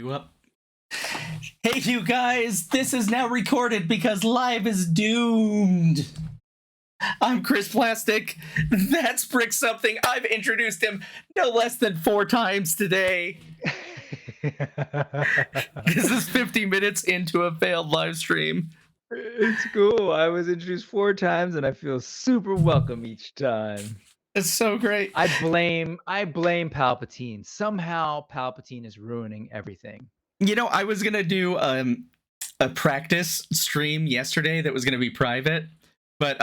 you up. Hey, you guys, this is now recorded because live is doomed. I'm Chris Plastic. That's Brick Something. I've introduced him no less than 4 times today. This is 50 minutes into a failed live stream. It's cool. I was introduced 4 times and I feel super welcome each time. It's so great. I blame Palpatine. Somehow Palpatine is ruining everything. You know, I was going to do a practice stream yesterday that was going to be private, but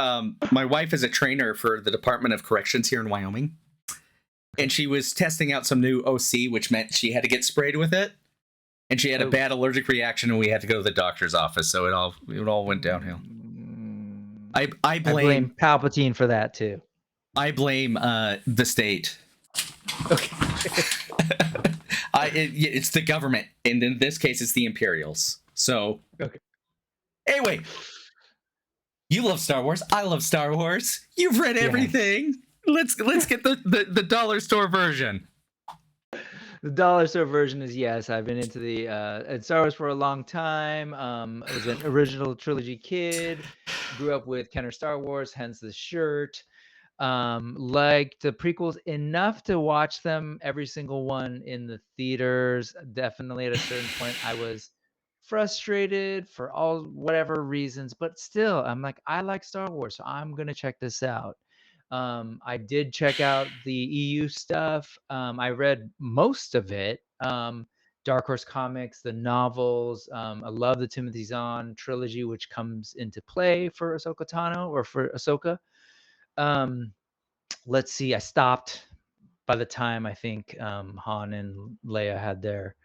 my wife is a trainer for the Department of Corrections here in Wyoming, and she was testing out some new OC, which meant she had to get sprayed with it, and she had a bad allergic reaction, and we had to go to the doctor's office, so it all went downhill. I blame Palpatine for that too. I blame the state. Okay. It's the government, and in this case, it's the Imperials. So, okay. Anyway, you love Star Wars. I love Star Wars. You've read everything. Let's get the dollar store version. The dollar store version is yes. I've been into the Star Wars for a long time. I was an original trilogy kid. Grew up with Kenner Star Wars, hence the shirt. Liked the prequels enough to watch them every single one in the theaters. Definitely at a certain point I was frustrated for all whatever reasons, but still I'm like, I like Star Wars, so I'm gonna check this out. I did check out the EU stuff. I read most of it. Dark Horse Comics, the novels. I love the Timothy Zahn trilogy, which comes into play for Ahsoka Tano or for Ahsoka. Let's see, I stopped by the time I think Han and Leia had their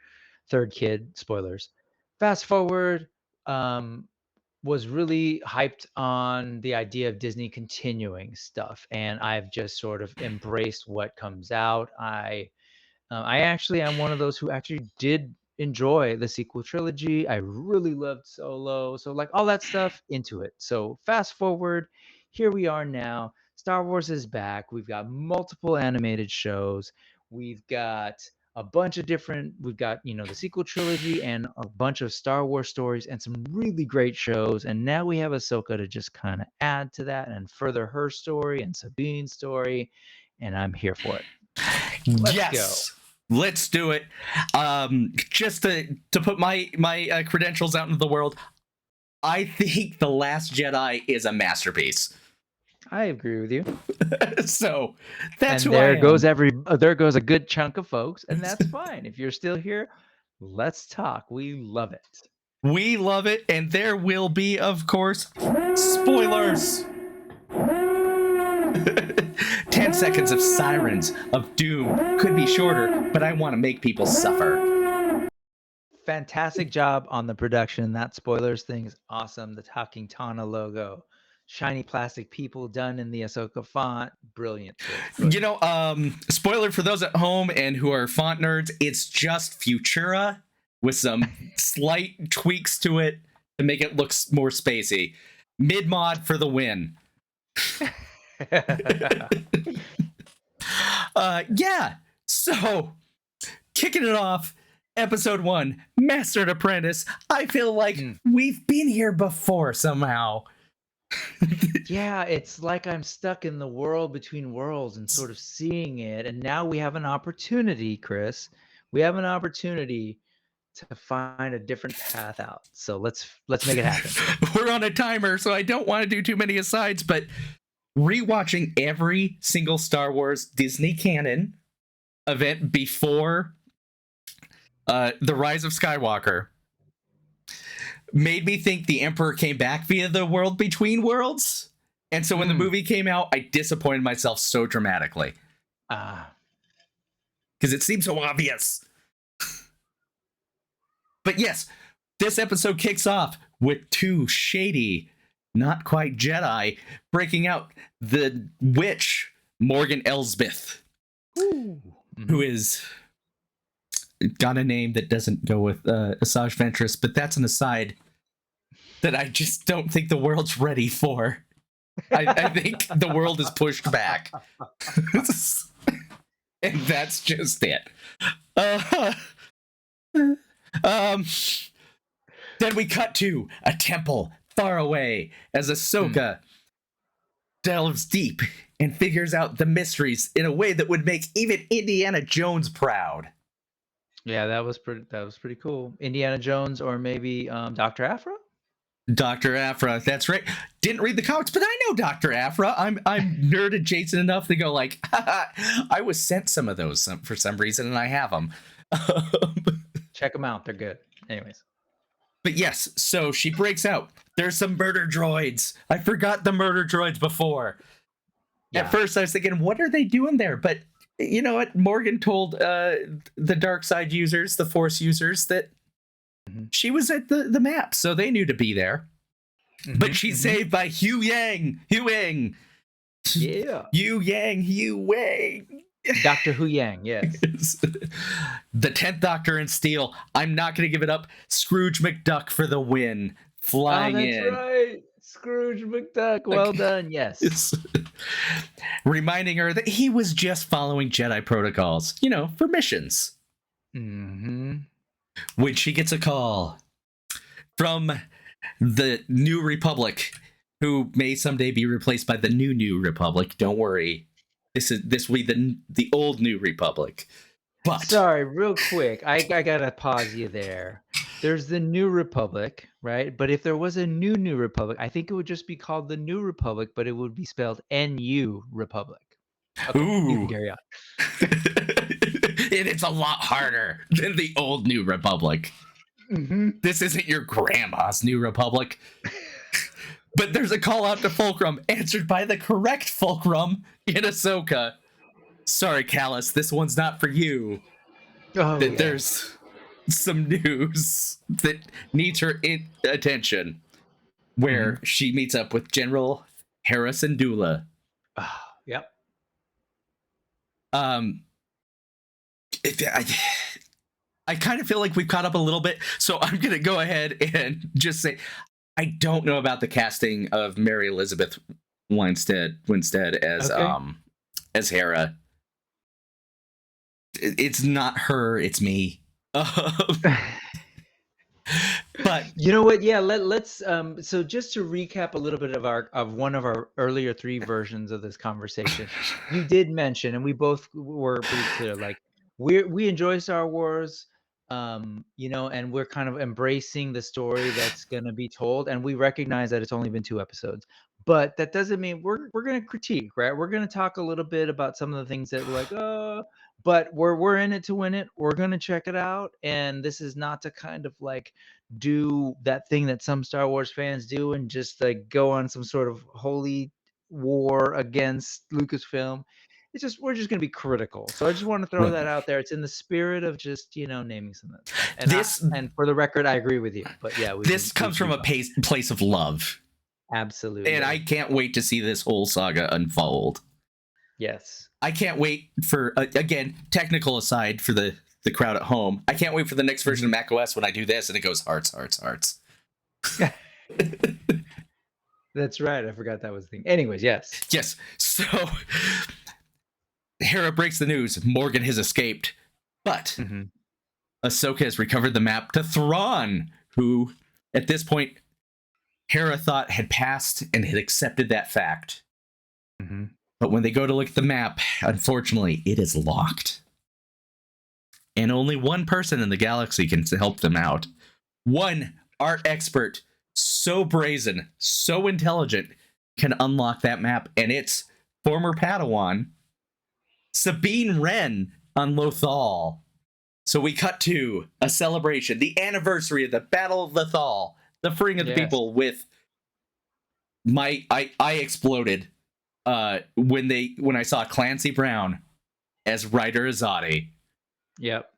third kid. Spoilers. Fast forward, was really hyped on the idea of Disney continuing stuff, and I've just sort of embraced what comes out. I actually am one of those who actually did enjoy the sequel trilogy. I really loved Solo, so like all that stuff, into it. So fast forward, here we are now. Star Wars is back. We've got multiple animated shows. We've got a bunch of different, we've got, the sequel trilogy and a bunch of Star Wars stories and some really great shows. And now we have Ahsoka to just kind of add to that and further her story and Sabine's story. And I'm here for it. Let's go. Let's do it. Just to put my credentials out into the world, I think The Last Jedi is a masterpiece. I agree with you. So that's and who there I am. There goes a good chunk of folks, and that's fine. If you're still here, let's talk. We love it. We love it, and there will be, of course, spoilers. 10 seconds of sirens of doom could be shorter, but I want to make people suffer. Fantastic job on the production. That spoilers thing is awesome. The talking Tano logo, shiny plastic people done in the Ahsoka font, brilliant. Spoiler for those at home and who are font nerds, it's just Futura with some slight tweaks to it to make it look more spacey. Mid-mod for the win. So kicking it off, episode 1, Master and Apprentice. I feel like we've been here before somehow. Yeah, it's like I'm stuck in the world between worlds and sort of seeing it, and now we have an opportunity, Chris. We have an opportunity to find a different path out. So let's make it happen. We're on a timer, so I don't want to do too many asides, but rewatching every single Star Wars Disney canon event before The Rise of Skywalker made me think the Emperor came back via the world between worlds. And so when the movie came out, I disappointed myself so dramatically. Because it seemed so obvious. But yes, this episode kicks off with 2 shady, not quite Jedi, breaking out the witch, Morgan Elsbeth, who is got a name that doesn't go with Asajj Ventress, but that's an aside that I just don't think the world's ready for. I think the world is pushed back. And that's just it. Um, then we cut to a temple far away as Mm. Ahsoka delves deep and figures out the mysteries in a way that would make even Indiana Jones proud. Yeah, that was pretty. That was pretty cool. Indiana Jones, or maybe Doctor Afra. Dr. Afra, that's right. Didn't read the comics, but I know Dr. Afra. I'm nerd adjacent enough to go like, I was sent some of those for some reason, and I have them. Check them out; they're good. Anyways, But yes, so she breaks out. There's some murder droids. I forgot the murder droids before. yeah. At first, I was thinking, what are they doing there? But you know what? Morgan told the dark side users, the Force users, that Mhm. she was at the map, so they knew to be there. But she's saved by Hu Yang. Hu Yang. Yeah. Yu Yang. Hu Wang. Doctor Hu Yang. Yes. The 10th Doctor in Steel. I'm not going to give it up. Scrooge McDuck for the win. Flying That's in. right. Scrooge McDuck. Well done. Yes. Reminding her that he was just following Jedi protocols, you know, for missions. Mm-hmm. When she gets a call from the New Republic, who may someday be replaced by the New Republic. Don't worry. This will be the old New Republic. But Sorry, real quick. I gotta pause you there. There's the New Republic, right? But if there was a New Republic, I think it would just be called the New Republic, but it would be spelled NU Republic. Okay, you can ooh. carry on. And it's a lot harder than the old New Republic. Mm-hmm. This isn't your grandma's New Republic. But there's a call out to Fulcrum, answered by the correct Fulcrum in Ahsoka. Sorry, Callus, this one's not for you. Oh, That yeah. there's some news that needs her attention, where she meets up with General Hera Syndulla. Yep. I kind of feel like we've caught up a little bit, so I'm gonna go ahead and just say I don't know about the casting of Mary Elizabeth Winstead as Hera. It's not her, it's me. But you know what? Yeah, let's so just to recap a little bit of one of our earlier 3 versions of this conversation. You did mention, and we both were pretty clear, like we enjoy Star Wars, you know, and we're kind of embracing the story that's going to be told, and we recognize that it's only been 2 episodes. But that doesn't mean we're going to critique, right? We're going to talk a little bit about some of the things that we're like, but we're in it to win it. We're going to check it out, and this is not to kind of like do that thing that some Star Wars fans do and just like go on some sort of holy war against Lucasfilm. It's just we're just going to be critical. So I just want to throw that out there. It's in the spirit of just, you know, naming some of that stuff. And and for the record, I agree with you. But yeah, this comes from a place of love. Absolutely. And I can't wait to see this whole saga unfold. Yes. I can't wait for again, technical aside for the crowd at home. I can't wait for the next version of macOS when I do this and it goes hearts. That's right. I forgot that was the thing. Anyways, yes. Yes. So Hera breaks the news. Morgan has escaped. But Ahsoka has recovered the map to Thrawn, who at this point Hera thought had passed and had accepted that fact. But when they go to look at the map, unfortunately, it is locked. And only one person in the galaxy can help them out. One art expert, so brazen, so intelligent, can unlock that map. And it's former Padawan, Sabine Wren on Lothal. So we cut to a celebration, the anniversary of the Battle of Lothal, the freeing of the people with I exploded when I saw Clancy Brown as Ryder Azadi. Yep.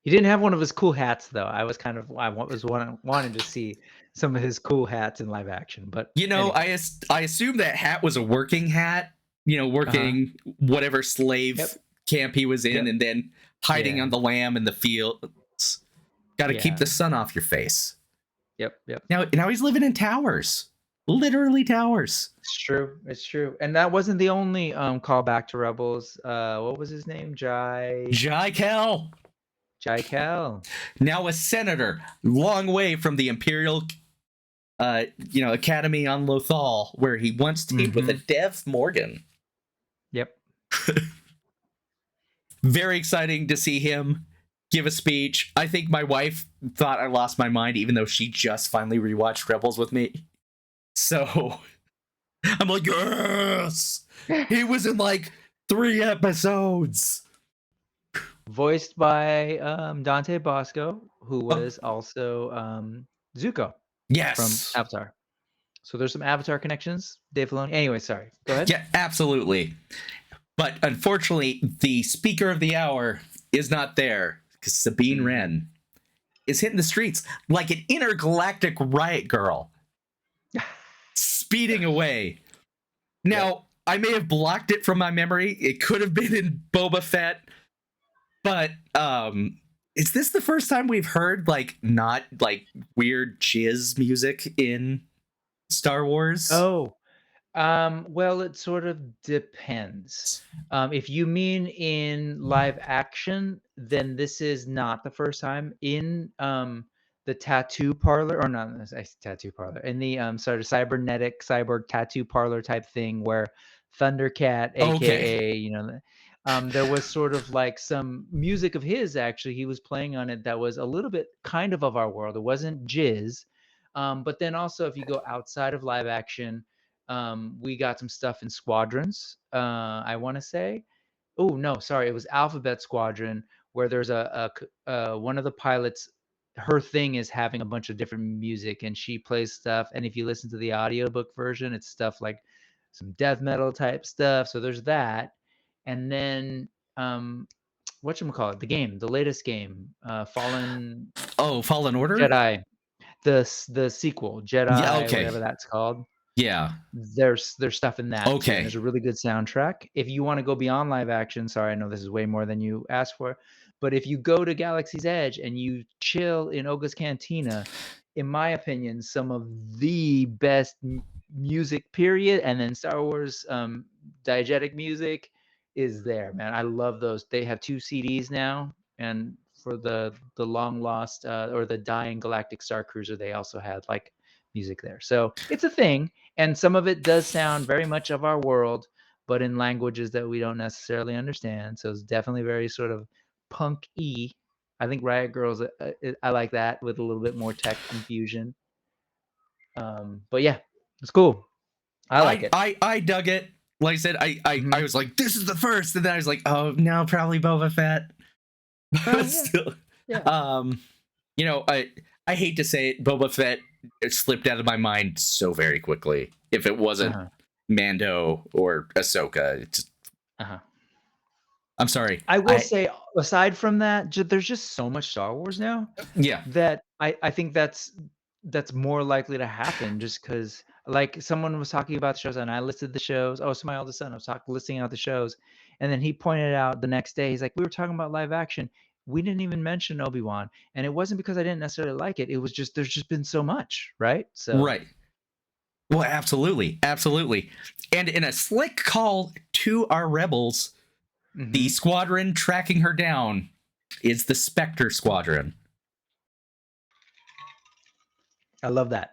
He didn't have one of his cool hats though. I was wanting to see some of his cool hats in live action. But you know, anyway. I assume that hat was a working hat. You know, working whatever slave camp he was in, and then hiding on the lam in the fields. Got to keep the sun off your face. Yep. Now he's living in towers. Literally towers. It's true. And that wasn't the only callback to Rebels. What was his name? Jai Kell. Jai Cal. Now a senator, long way from the Imperial Academy on Lothal, where he once teamed with a Dev Morgan. Yep. Very exciting to see him give a speech. I think my wife thought I lost my mind, even though she just finally rewatched Rebels with me. So I'm like, yes! He was in like 3 episodes. Voiced by Dante Bosco, who was also Zuko from Yes. Avatar. So there's some Avatar connections. Dave Filoni. Anyway, sorry. Go ahead. Yeah, absolutely. But unfortunately, the speaker of the hour is not there because Sabine Wren is hitting the streets like an intergalactic riot girl, speeding away. Now, I may have blocked it from my memory. It could have been in Boba Fett, but is this the first time we've heard like not like weird jizz music in Star Wars? Oh, well, it sort of depends. If you mean in live action, then this is not the first time in the tattoo parlor, or not I say tattoo parlor, in the sort of cybernetic cyborg tattoo parlor type thing where Thundercat, aka, there was sort of like some music of his actually he was playing on it that was a little bit kind of our world. It wasn't jizz. But then also if you go outside of live action, we got some stuff in Squadrons, I want to say. Oh, no, sorry. It was Alphabet Squadron, where there's one of the pilots, her thing is having a bunch of different music and she plays stuff. And if you listen to the audiobook version, it's stuff like some death metal type stuff. So there's that. And then, whatchamacallit, the latest game, Fallen Fallen Order? Jedi, the sequel, Yeah, Jedi, okay. whatever that's called. Yeah. There's stuff in that too, and Okay. there's a really good soundtrack. If you want to go beyond live action, sorry, I know this is way more than you asked for, but if you go to Galaxy's Edge and you chill in Oga's Cantina, in my opinion, some of the best music period, and then Star Wars diegetic music is there, man. I love those. They have 2 CDs now, and for the long lost or the dying Galactic Star Cruiser, they also had like music there. So it's a thing, and some of it does sound very much of our world, but in languages that we don't necessarily understand. So it's definitely very sort of punk-y. I think Riot Girls, I like that with a little bit more tech infusion. But yeah, it's cool. I like it. I dug it. Like I said, I was like, this is the first, and then I was like, oh no, probably Boba Fett. But still, I hate to say it, Boba Fett slipped out of my mind so very quickly. If it wasn't Mando or Ahsoka, it's I'm sorry. I will say, aside from that, there's just so much Star Wars now. Yeah. That I think that's more likely to happen just because, like, someone was talking about the shows and I listed the shows. Oh, so my oldest son, I was listing out the shows, and then he pointed out the next day, he's like, we were talking about live action. We didn't even mention Obi-Wan, and it wasn't because I didn't necessarily like it. It was just there's just been so much, right? So right. Well, absolutely, absolutely. And in a slick call to our rebels, the squadron tracking her down is the Spectre Squadron. I love that.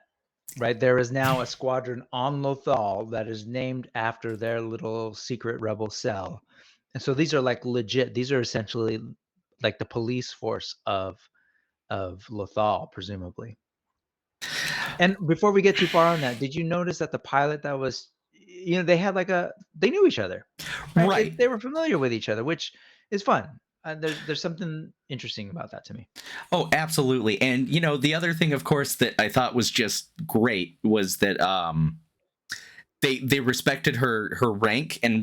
Right, there is now a squadron on Lothal that is named after their little secret rebel cell. And so these are like legit. These are essentially like the police force of Lothal, presumably. And before we get too far on that, did you notice that the pilot that was, they had like they knew each other, right? They were familiar with each other, which is fun. There's something interesting about that to me. Oh, absolutely. And the other thing, of course, that I thought was just great was that they respected her rank and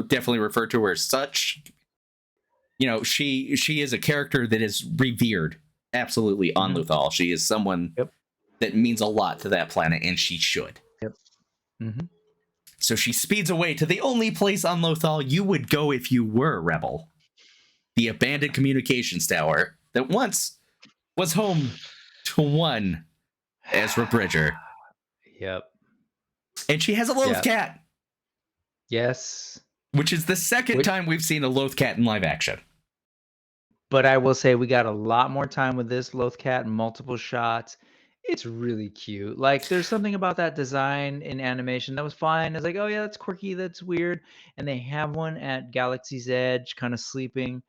definitely referred to her as such. She is a character that is revered absolutely on Lothal. She is someone that means a lot to that planet, and she should. So she speeds away to the only place on Lothal you would go if you were a rebel. The abandoned communications tower that once was home to one Ezra Bridger. Yep. And she has a Loth cat. Yes. Which is the second time we've seen a Loth cat in live action. But I will say we got a lot more time with this Lothcat, multiple shots. It's really cute. Like, there's something about that design in animation that was fine. It's like, oh yeah, that's quirky, that's weird. And they have one at Galaxy's Edge, kind of sleeping.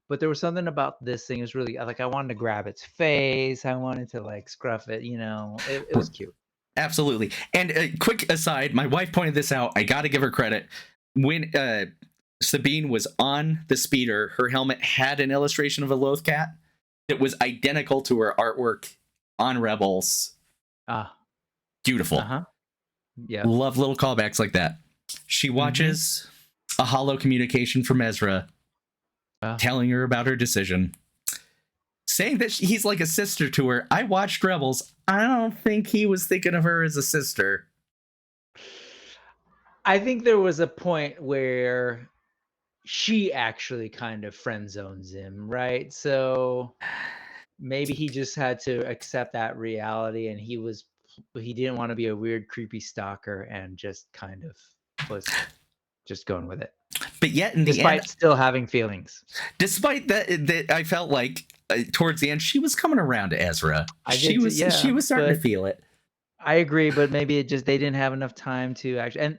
But there was something about this thing is really like I wanted to grab its face. I wanted to like scruff it. It was cute. Absolutely. And a quick aside, my wife pointed this out. I got to give her credit. When Sabine was on the speeder, her helmet had an illustration of a Lothcat that was identical to her artwork on Rebels. Ah, Beautiful. uh-huh. Yeah. Love little callbacks like that. She watches a hollow communication from Ezra telling her about her decision, saying that he's like a sister to her. I watched Rebels. I don't think he was thinking of her as a sister. I think there was a point where she actually kind of friend zones him, right? So maybe he just had to accept that reality, and he didn't want to be a weird, creepy stalker, and just kind of was just going with it. But yet, in the Despite end, still having feelings. despite that I felt like towards the end she was coming around to Ezra. She was starting to feel it. I agree, but maybe they didn't have enough time to actually. And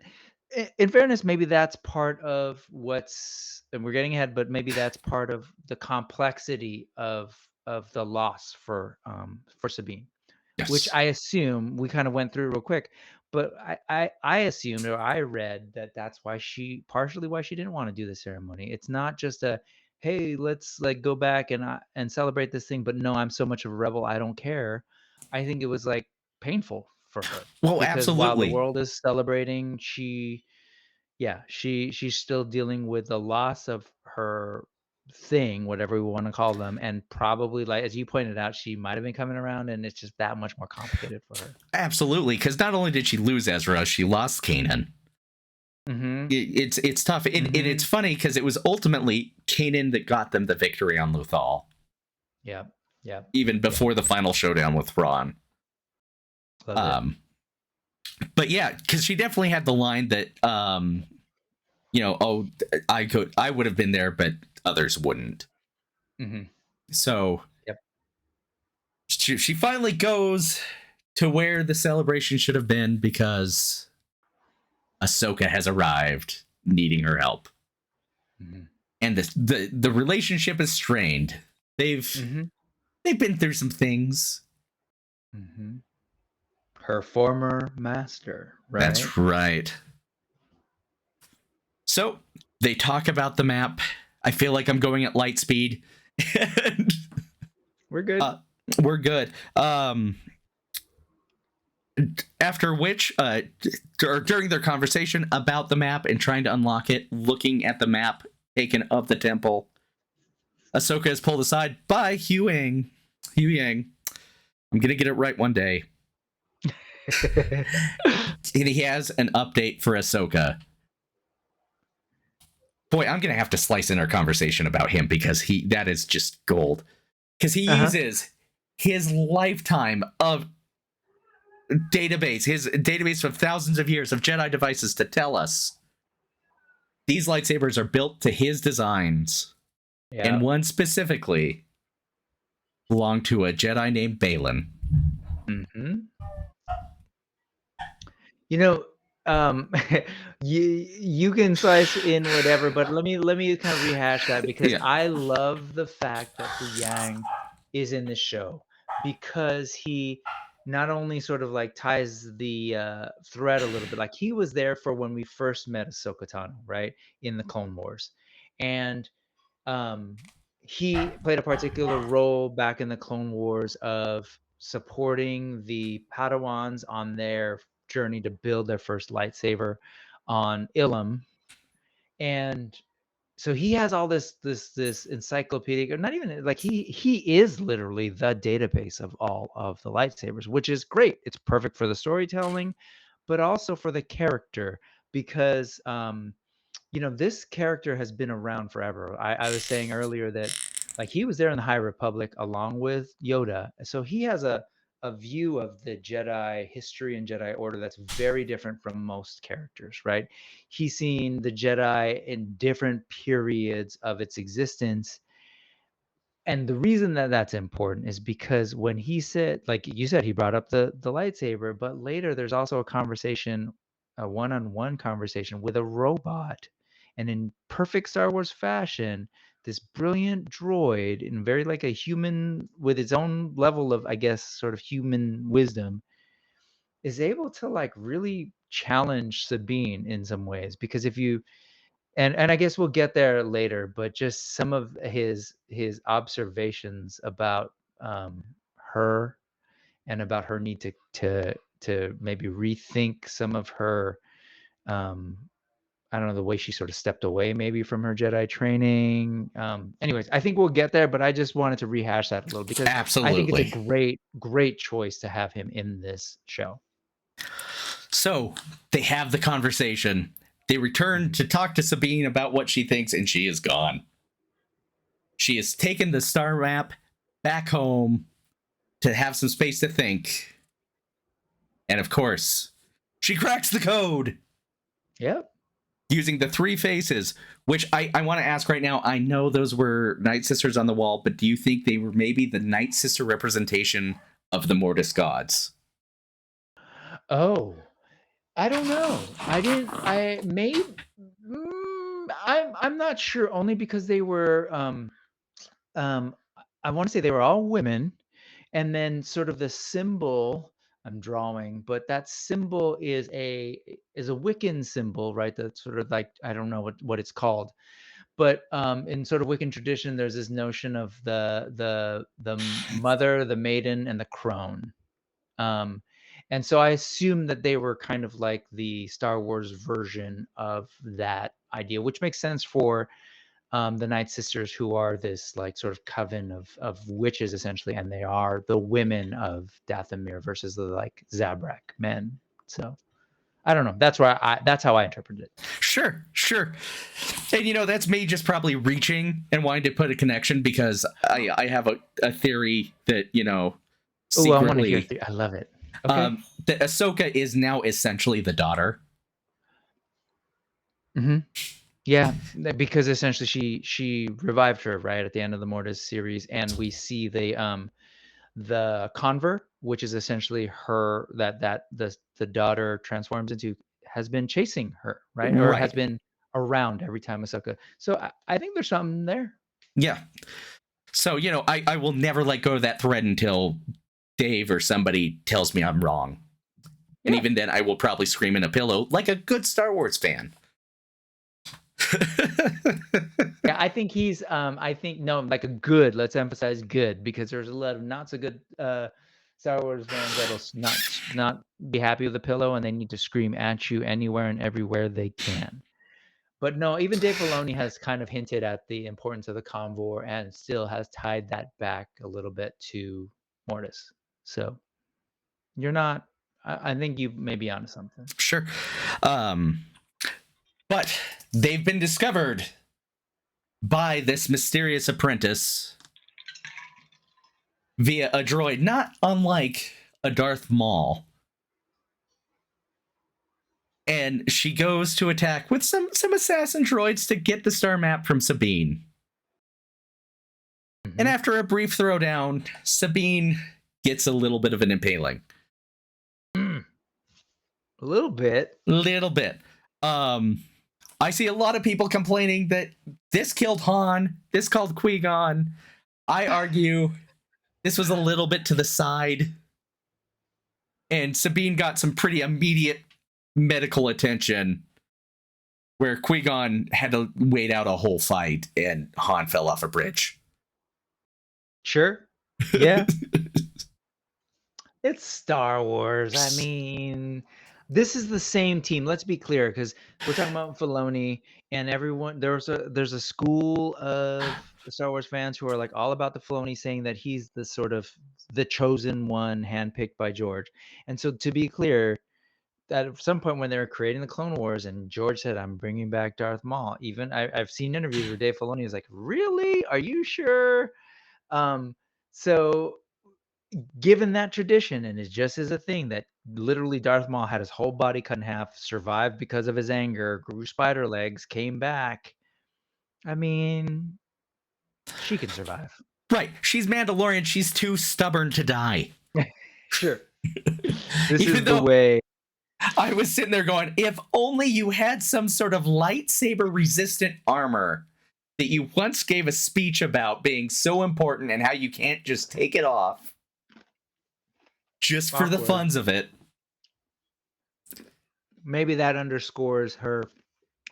in fairness, maybe that's part of and we're getting ahead, but maybe that's part of the complexity of the loss for Sabine, which Yes. I assume we kind of went through real quick. But I assumed, or I read that that's partially why she didn't want to do the ceremony. It's not just a, hey, let's like go back and celebrate this thing, but no, I'm so much of a rebel, I don't care. I think it was like painful for her Well, because while the absolutely. world is celebrating, she's still dealing with the loss of her thing, whatever we want to call them, and probably, like as you pointed out, she might have been coming around, and it's just that much more complicated for her. Absolutely, because not only did she lose Ezra, she lost Kanan. Mm-hmm. It's tough, and it's funny because it was ultimately Kanan that got them the victory on Luthal. Yeah, yeah. Even before the final showdown with Thrawn. But yeah, because she definitely had the line that, oh, I would have been there, but others wouldn't. Mm-hmm. So, yep. She finally goes to where the celebration should have been because Ahsoka has arrived, needing her help, and the relationship is strained. They've been through some things. Her former master, right? That's right. So they talk about the map. I feel like I'm going at light speed. We're good. We're good. After which, or during their conversation about the map and trying to unlock it, looking at the map taken of the temple, Ahsoka is pulled aside by Hugh Yang. I'm gonna get it right one day. And he has an update for Ahsoka. Boy, I'm gonna have to slice in our conversation about him because that is just gold. Because he uses his lifetime of his database of thousands of years of Jedi devices to tell us these lightsabers are built to his designs. Yeah. And one specifically belonged to a Jedi named Balin. You can slice in whatever, but let me kind of rehash that because I love the fact that Hu Yang is in this show because he not only sort of like ties the thread a little bit, like he was there for when we first met Ahsoka Tano, right, in the Clone Wars, and he played a particular role back in the Clone Wars of supporting the Padawans on their journey to build their first lightsaber on Ilum. And so he has all this encyclopedic, or not even like he is literally the database of all of the lightsabers, which is great. It's perfect for the storytelling, but also for the character because this character has been around forever. I was saying earlier that like he was there in the High Republic along with Yoda. So he has a view of the Jedi history and Jedi Order that's very different from most characters, right? He's seen the Jedi in different periods of its existence. And the reason that that's important is because when he said, like you said, he brought up the lightsaber, but later there's also a conversation, a one-on-one conversation with a robot. And in perfect Star Wars fashion, this brilliant droid, and very like a human with its own level of, I guess, sort of human wisdom, is able to like really challenge Sabine in some ways. Because if you and I guess we'll get there later, but just some of his observations about her, and about her need to maybe rethink some of her, um, I don't know, the way she sort of stepped away maybe from her Jedi training. Anyways, I think we'll get there, but I just wanted to rehash that a little because I think it's a Absolutely. great choice to have him in this show. So they have the conversation. They return Mhm. to talk to Sabine about what she thinks, and she is gone. She has taken the star map back home to have some space to think. And of course, she cracks the code Yep. using the three faces, which I want to ask right now. I know those were Night Sisters on the wall, but do you think they were maybe the Night Sister representation of the Mortis gods? Oh, I don't know. I didn't. I made. I'm not sure. Only because they were. Um, I want to say they were all women, and then sort of the symbol I'm drawing, but that symbol is a Wiccan symbol, right? That's sort of like, I don't know what it's called, but in sort of Wiccan tradition, there's this notion of the mother, the maiden, and the crone. Um, and so I assume that they were kind of like the Star Wars version of that idea, which makes sense for the Night Sisters, who are this like sort of coven of witches essentially, and they are the women of Dathomir versus the like Zabrak men. So I don't know. That's how I interpreted it. Sure, sure. And that's me just probably reaching and wanting to put a connection because I have a theory that, Oh, I want to hear. secretly, I love it. Okay. that Ahsoka is now essentially the daughter. Hmm. Yeah, because essentially she revived her right at the end of the Mortis series, and we see the convert, which is essentially her that the daughter transforms into, has been chasing her, right? Or has Right. been around every time Ahsoka. So I think there's something there. Yeah. So, I will never let go of that thread until Dave or somebody tells me I'm wrong. And Yeah. even then, I will probably scream in a pillow like a good Star Wars fan. Yeah, I think he's I think no, like a good, let's emphasize good, because there's a lot of not so good Star Wars fans that'll not be happy with the pillow, and they need to scream at you anywhere and everywhere they can. But no, even Dave Filoni has kind of hinted at the importance of the convor and still has tied that back a little bit to Mortis. So you're not, I think you may be onto something. Sure. Um, but they've been discovered by this mysterious apprentice via a droid, not unlike a Darth Maul. And she goes to attack with some assassin droids to get the star map from Sabine. And Hmm. after a brief throwdown, Sabine gets a little bit of an impaling. A little bit. Little bit. Um, I see a lot of people complaining that this killed Han, this called Qui-Gon. I argue this was a little bit to the side. And Sabine got some pretty immediate medical attention where Qui-Gon had to wait out a whole fight and Han fell off a bridge. Sure. Yeah. It's Star Wars. I mean, this is the same team. Let's be clear, because we're talking about Filoni, and everyone, there's a school of Star Wars fans who are like all about the Filoni, saying that he's the sort of the chosen one, handpicked by George. And so, to be clear, that at some point when they were creating the Clone Wars, and George said, "I'm bringing back Darth Maul," even I've seen interviews where Dave Filoni is like, "Really? Are you sure?" Um, so given that tradition, and it just is a thing that literally Darth Maul had his whole body cut in half, survived because of his anger, grew spider legs, came back. I mean, she can survive. Right. She's Mandalorian. She's too stubborn to die. Sure. This Even is the though way. I was sitting there going, if only you had some sort of lightsaber resistant armor that you once gave a speech about being so important and how you can't just take it off just for the Awkward. funs of it. Maybe that underscores her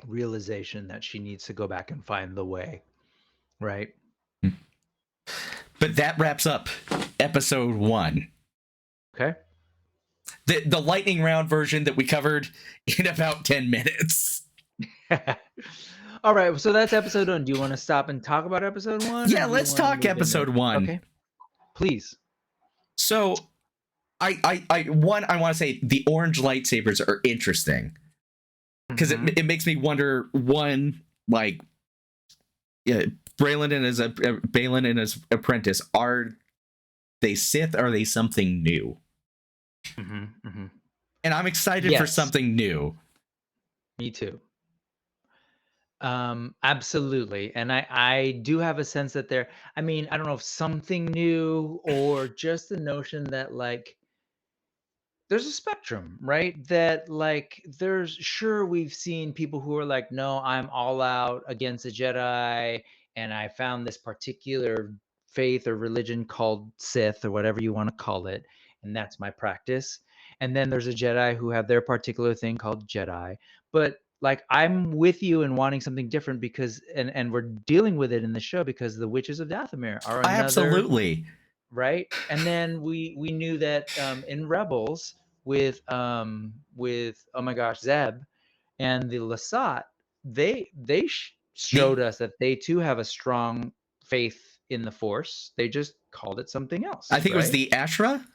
realization that she needs to go back and find the way, right? But that wraps up episode 1. Okay. The lightning round version that we covered in about 10 minutes. All right, so that's episode 1. Do you want to stop and talk about episode 1? Yeah, let's talk episode 1. Okay, please. So, I want to say the orange lightsabers are interesting because it makes me wonder. One, like, yeah, Balin and his apprentice, are they Sith? Are they something new? And I'm excited for something new. Me too. Absolutely. And I do have a sense that I mean, I don't know if something new or just the notion that, like, there's a spectrum, right? That, like, sure, we've seen people who are like, no, I'm all out against the Jedi, and I found this particular faith or religion called Sith or whatever you want to call it, and that's my practice. And then there's a Jedi who have their particular thing called Jedi. But, like, I'm with you in wanting something different because, and we're dealing with it in the show because the Witches of Dathomir are another. Absolutely. Right. And then we knew that in Rebels with oh my gosh, Zeb and the Lasat, they showed us that they too have a strong faith in the Force. They just called it something else. I think it was right? the Ashra.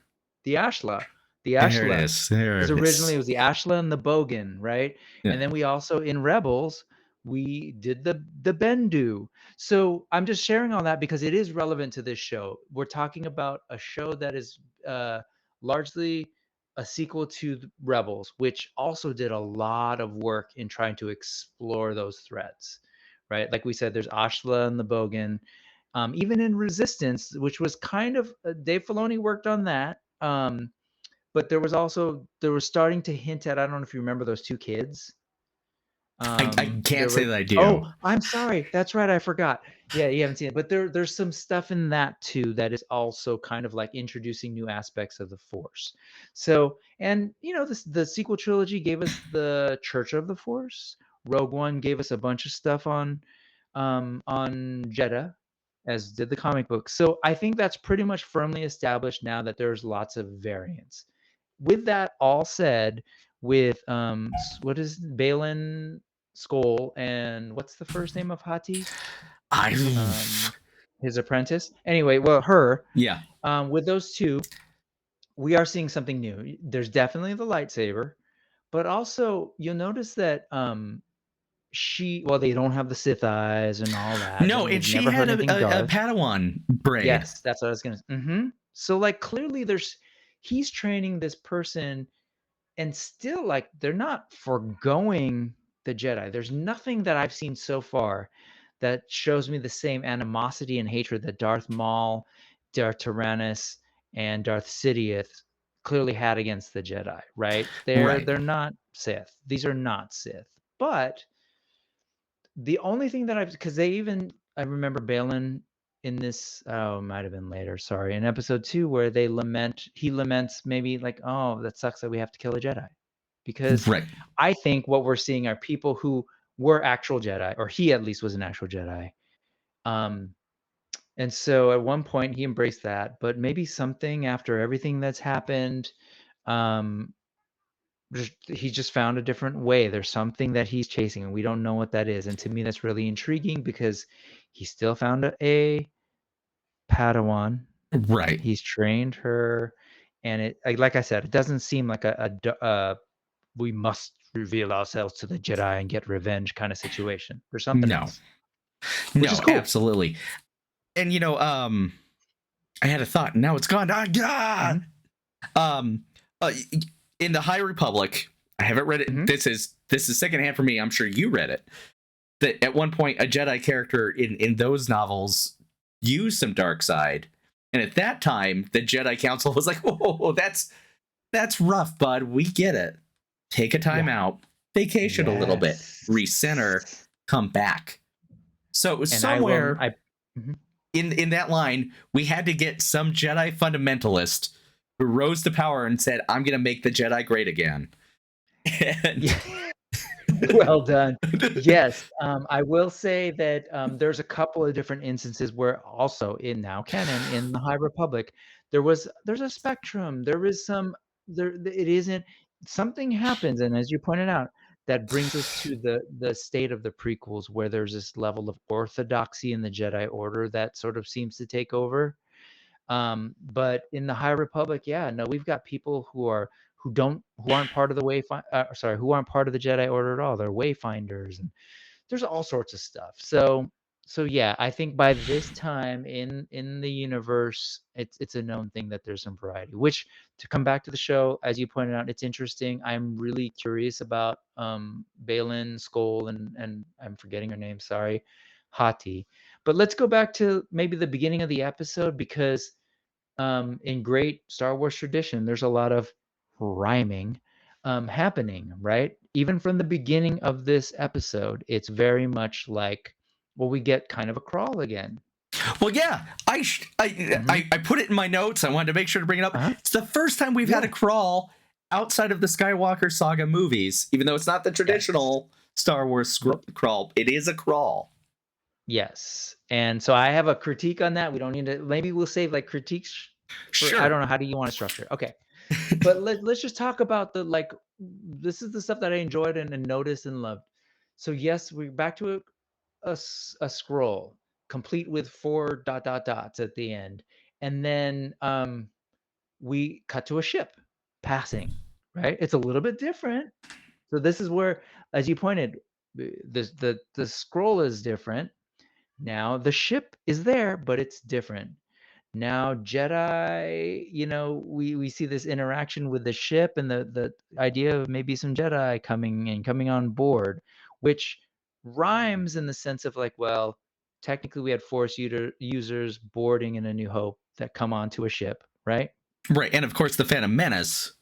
The Ashla. The There Ashla. it is. There Because it is. originally it was the Ashla and the Bogan, right? Yeah. And then we also in Rebels we did the Bendu. So I'm just sharing all that because it is relevant to this show. We're talking about a show that is largely a sequel to Rebels, which also did a lot of work in trying to explore those threads, right? Like we said, there's Ashla and the Bogan. Even in Resistance, which was kind of Dave Filoni worked on that. But there was starting to hint at, I don't know if you remember those two kids. I can't say that I do. Oh, I'm sorry. That's right. I forgot. Yeah, you haven't seen it. But there's some stuff in that too that is also kind of like introducing new aspects of the Force. So, and the sequel trilogy gave us the Church of the Force. Rogue One gave us a bunch of stuff on Jeddah, as did the comic book. So I think that's pretty much firmly established now that there's lots of variants. With that all said, with what is Balin Skoll and what's the first name of Hati? His apprentice. Anyway, well, her. Yeah. With those two, we are seeing something new. There's definitely the lightsaber, but also you'll notice that they don't have the Sith eyes and all that. No, and she had a Padawan braid. Yes, that's what I was gonna. So, like, clearly he's training this person, and still, like, they're not foregoing the Jedi. There's nothing that I've seen so far that shows me the same animosity and hatred that Darth Maul, Darth Tyrannus, and Darth Sidious clearly had against the Jedi, right? They're not Sith. These are not Sith. But the only thing that because I remember Balin in this, it might have been later, sorry, in episode 2 where he laments maybe like, oh, that sucks that we have to kill a Jedi. Because I think what we're seeing are people who were actual Jedi, or he at least was an actual Jedi. And so at one point he embraced that, but maybe something after everything that's happened, he just found a different way. There's something that he's chasing and we don't know what that is. And to me, that's really intriguing because he still found a Padawan. Right. He's trained her. And like I said, it doesn't seem like we must reveal ourselves to the Jedi and get revenge kind of situation. There's something else. Which is cool. Absolutely. And I had a thought and now it's gone. In the High Republic, I haven't read it. This is secondhand for me. I'm sure you read it. That at one point a Jedi character in those novels use some dark side. And at that time, the Jedi Council was like, "Oh, that's rough, bud. We get it. Take a time Yeah. out, vacation a little bit, recenter, Yes. come back." So And I will. somewhere Mhm. in that line, we had to get some Jedi fundamentalist who rose to power and said, "I'm going to make the Jedi great again." And Yeah. Well done. Yes, I will say that there's a couple of different instances where also in now canon in the High Republic, there's a spectrum. There is some there. It isn't something happens, and as you pointed out, that brings us to the state of the prequels, where there's this level of orthodoxy in the Jedi Order that sort of seems to take over. But in the High Republic, yeah, no, we've got people who aren't part of the who aren't part of the Jedi Order at all. They're wayfinders, and there's all sorts of stuff. So yeah, I think by this time in the universe, it's a known thing that there's some variety. Which, to come back to the show, as you pointed out, it's interesting. I'm really curious about Balin, Skoll, and I'm forgetting her name. Sorry, Hati. But let's go back to maybe the beginning of the episode, because in great Star Wars tradition, there's a lot of rhyming happening, right? Even from the beginning of this episode, it's very much like, well, we get kind of a crawl again. well, yeah, Hmm. I put it in my notes. I wanted to make sure to bring it up. Uh-huh. It's the first time we've had a Yeah. crawl outside of the Skywalker saga movies, even though it's not the Yes. traditional Star Wars Nope. crawl. It is a crawl. Yes. And so I have a critique on that. We don't need to. Maybe we'll save like critiques for. I Sure. don't know. How do you want to structure it? Okay. But let's just talk about the like. This is the stuff that I enjoyed and noticed and loved. So yes, we're back to a scroll complete with four dot dot dots at the end, and then we cut to a ship passing. Right, it's a little bit different. So this is where, as you pointed, the scroll is different. Now the ship is there, but it's different. Now Jedi, we see this interaction with the ship and the idea of maybe some Jedi coming on board, which rhymes in the sense of like, well, technically we had users boarding in A New Hope that come onto a ship, right? Right, and of course the Phantom Menace.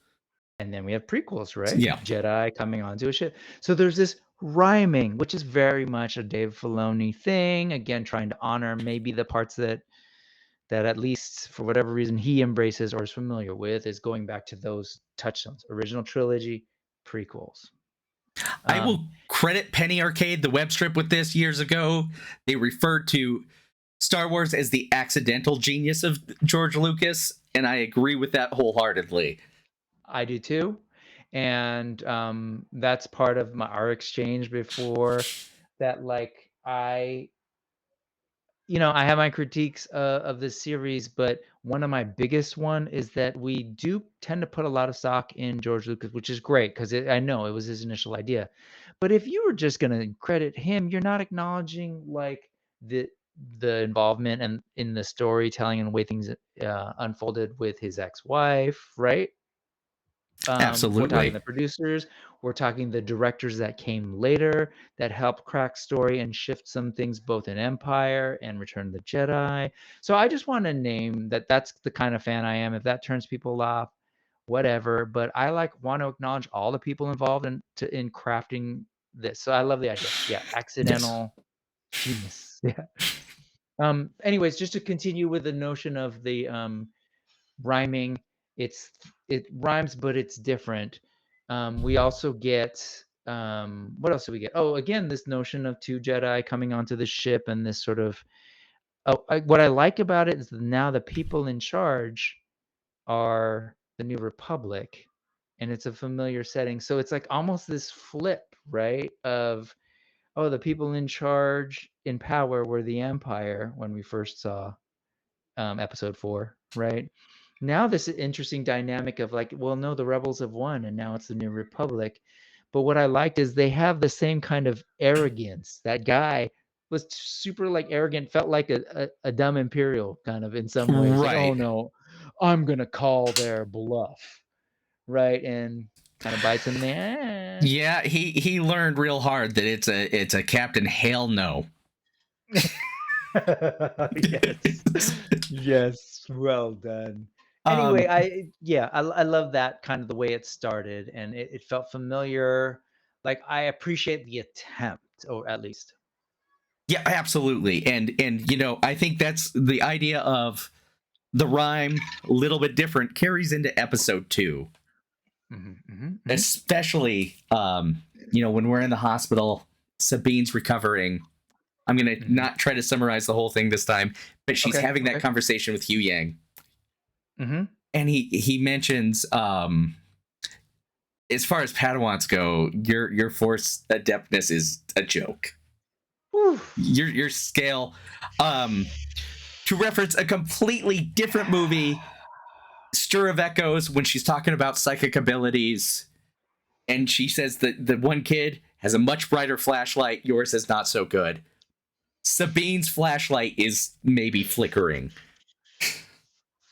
And then we have prequels, right? Yeah, Jedi coming onto a ship. So there's this rhyming, which is very much a Dave Filoni thing. Again, trying to honor maybe the parts that at least for whatever reason he embraces or is familiar with, is going back to those touchstones: original trilogy, prequels. I Um, will credit Penny Arcade, the web strip, with this years ago. They referred to Star Wars as the accidental genius of George Lucas, and I agree with that wholeheartedly. I do too, and that's part of our exchange before that. Like I have my critiques of this series, but one of my biggest one is that we do tend to put a lot of stock in George Lucas, which is great because I know it was his initial idea. But if you were just going to credit him, you're not acknowledging like the the involvement and in the storytelling and the way things unfolded with his ex-wife, right? We're talking Absolutely. the producers, we're talking the directors that came later that helped crack story and shift some things both in Empire and Return of the Jedi. So I just want to name that that's the kind of fan I am. If that turns people off, whatever. But I want to acknowledge all the people involved in crafting this. So I love the idea. Yeah, Yes. accidental genius. Yeah. Anyways, just to continue with the notion of the rhyming. It rhymes, but it's different. We also get what else do we get? Oh, again, this notion of two Jedi coming onto the ship and this sort of what I like about it is that now the people in charge are the New Republic, and it's a familiar setting. So it's like almost this flip, right? Of the people in charge in power were the Empire when we first saw episode 4, right? Now this interesting dynamic of like, well, no, the rebels have won, and now it's the New Republic. But what I liked is they have the same kind of arrogance. That guy was super like arrogant, felt like a dumb Imperial kind of in some ways. Like, oh Right. no, I'm gonna call their bluff, right? And kind of bites him in the ass. Yeah, he learned real hard that it's a Captain Hail No. Yes. Yes, well done. Anyway, um, I love that kind of the way it started, and it felt familiar. Like, I appreciate the attempt, or at least. yeah, absolutely, and I think that's the idea of the rhyme, a little bit different, carries into episode two, Mhm, mhm, mhm, especially when we're in the hospital. Sabine's recovering. I'm gonna mhm. not try to summarize the whole thing this time, but she's Okay, having that okay. conversation with Hu Yang, Mhm. and he mentions, as far as Padawans go, your force adeptness is a joke. Whew. Your scale, um, to reference a completely different movie, Stir of Echoes, when she's talking about psychic abilities, and she says that the one kid has a much brighter flashlight, yours is not so good. Sabine's flashlight is maybe flickering.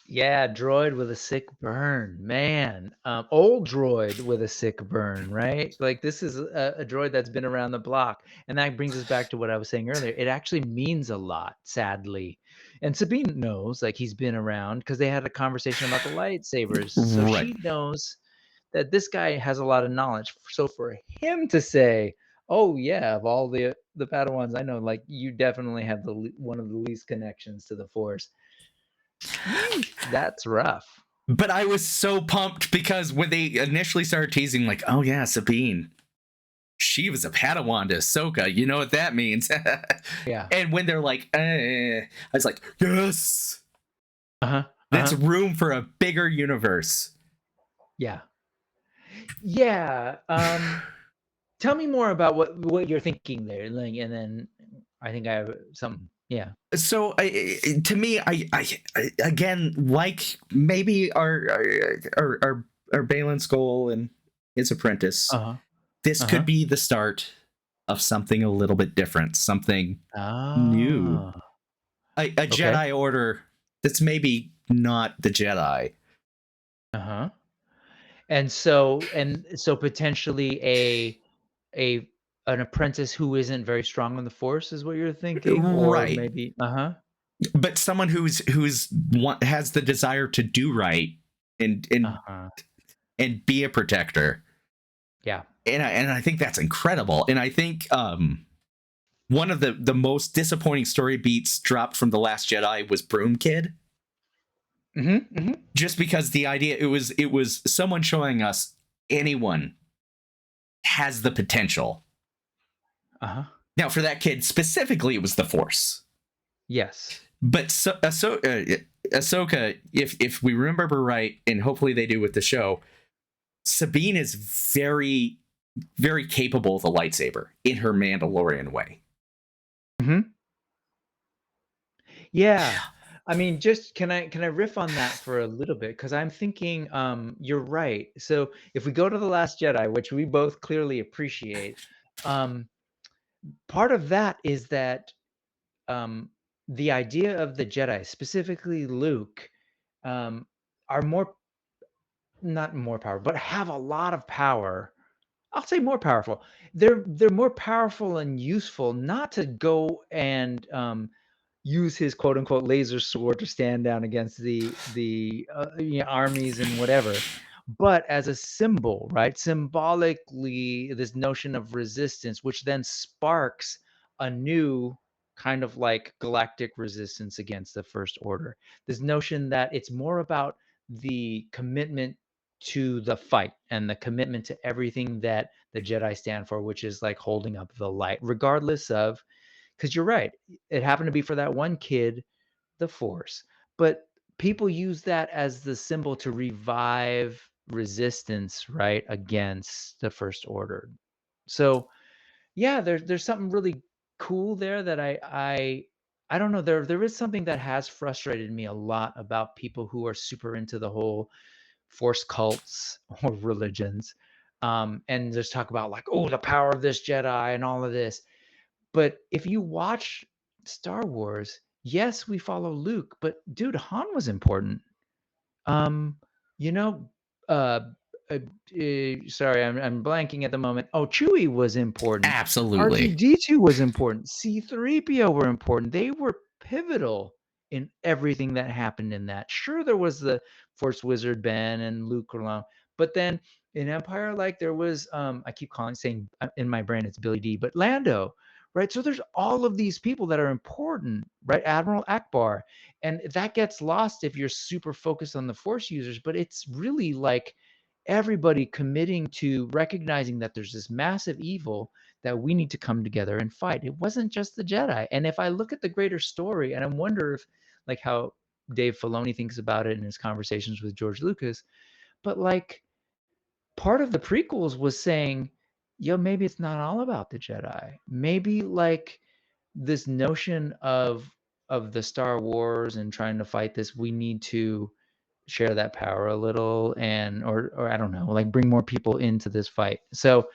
Yeah, droid with a sick burn, man. Old droid with a sick burn, right? Like, this is a droid that's been around the block, and that brings us back to what I was saying earlier. It actually means a lot, sadly. And Sabine knows, like, he's been around because they had a conversation about the lightsabers, so Right. she knows that this guy has a lot of knowledge. So for him to say, "Oh yeah, of all the Padawans I know, like, you definitely have one of the least connections to the Force." That's rough. But I was so pumped because when they initially started teasing, like, oh yeah, Sabine, she was a Padawan to Ahsoka. You know what that means? Yeah. And when they're like, I was like, yes, Uh-huh. that's Uh-huh. room for a bigger universe. Yeah. Yeah, tell me more about what you're thinking there, like, and then I think I have some. Yeah. So to me, I again, like maybe our Balin Skull and his apprentice, Uh-huh. this could Uh-huh. be the start of something a little bit different, something new, Ah, a okay. Jedi Order that's maybe not the Jedi. Uh-huh. And so potentially a an apprentice who isn't very strong on the Force is what you're thinking? Or Right, maybe uh-huh. but someone has the desire to do right and and Uh-huh. and be a protector, Yeah. and I think that's incredible. And I think one of the most disappointing story beats dropped from The Last Jedi was Broom Kid, Mhm, mhm. just because the idea, it was someone showing us anyone has the potential. Uh-huh. Now, for that kid specifically, it was the Force. Yes. But Ahsoka, if we remember her right, and hopefully they do with the show, Sabine is very, very capable of a lightsaber in her Mandalorian way. Mhm. Yeah. I mean, just can I riff on that for a little bit? Because 'Cause I'm thinking, you're right. So, if we go to The Last Jedi, which we both clearly appreciate, um, part of that is that, um, the idea of the Jedi, specifically Luke, um, are more not more power, but have a lot of power. I'll say more powerful. They're more powerful and useful not to go and, use his quote unquote laser sword to stand down against the armies and whatever, but as a symbol, right? Symbolically, this notion of resistance, which then sparks a new kind of like galactic resistance against the First Order. This notion that it's more about the commitment to the fight and the commitment to everything that the Jedi stand for, which is like holding up the light, regardless of, because you're right. It happened to be for that one kid, the Force. But people use that as the symbol to revive resistance, right, against the First Order. So yeah, there's something really cool there that I don't know. There is something that has frustrated me a lot about people who are super into the whole Force cults or religions. And just talk about like, oh, the power of this Jedi and all of this. But if you watch Star Wars, yes, we follow Luke, but dude, Han was important. Um, you know, uh, uh, sorry, I'm blanking at the moment. Oh, Chewie was important. Absolutely. R2-D2 was important. C3PO were important. They were pivotal in everything that happened in that. Sure, there was the Force Wizard Ben and Luke along, but then in Empire, like there was, I keep saying in my brain it's Billy D, but Lando, right? So there's all of these people that are important, right? Admiral Akbar, and that gets lost if you're super focused on the Force users. But it's really like everybody committing to recognizing that there's this massive evil that we need to come together and fight. It wasn't just the Jedi. And if I look at the greater story, and I wonder if, like, how Dave Filoni thinks about it in his conversations with George Lucas, but like part of the prequels was saying, yo, maybe it's not all about the Jedi. Maybe like this notion of the Star Wars and trying to fight this, we need to share that power a little, and or I don't know, like bring more people into this fight. So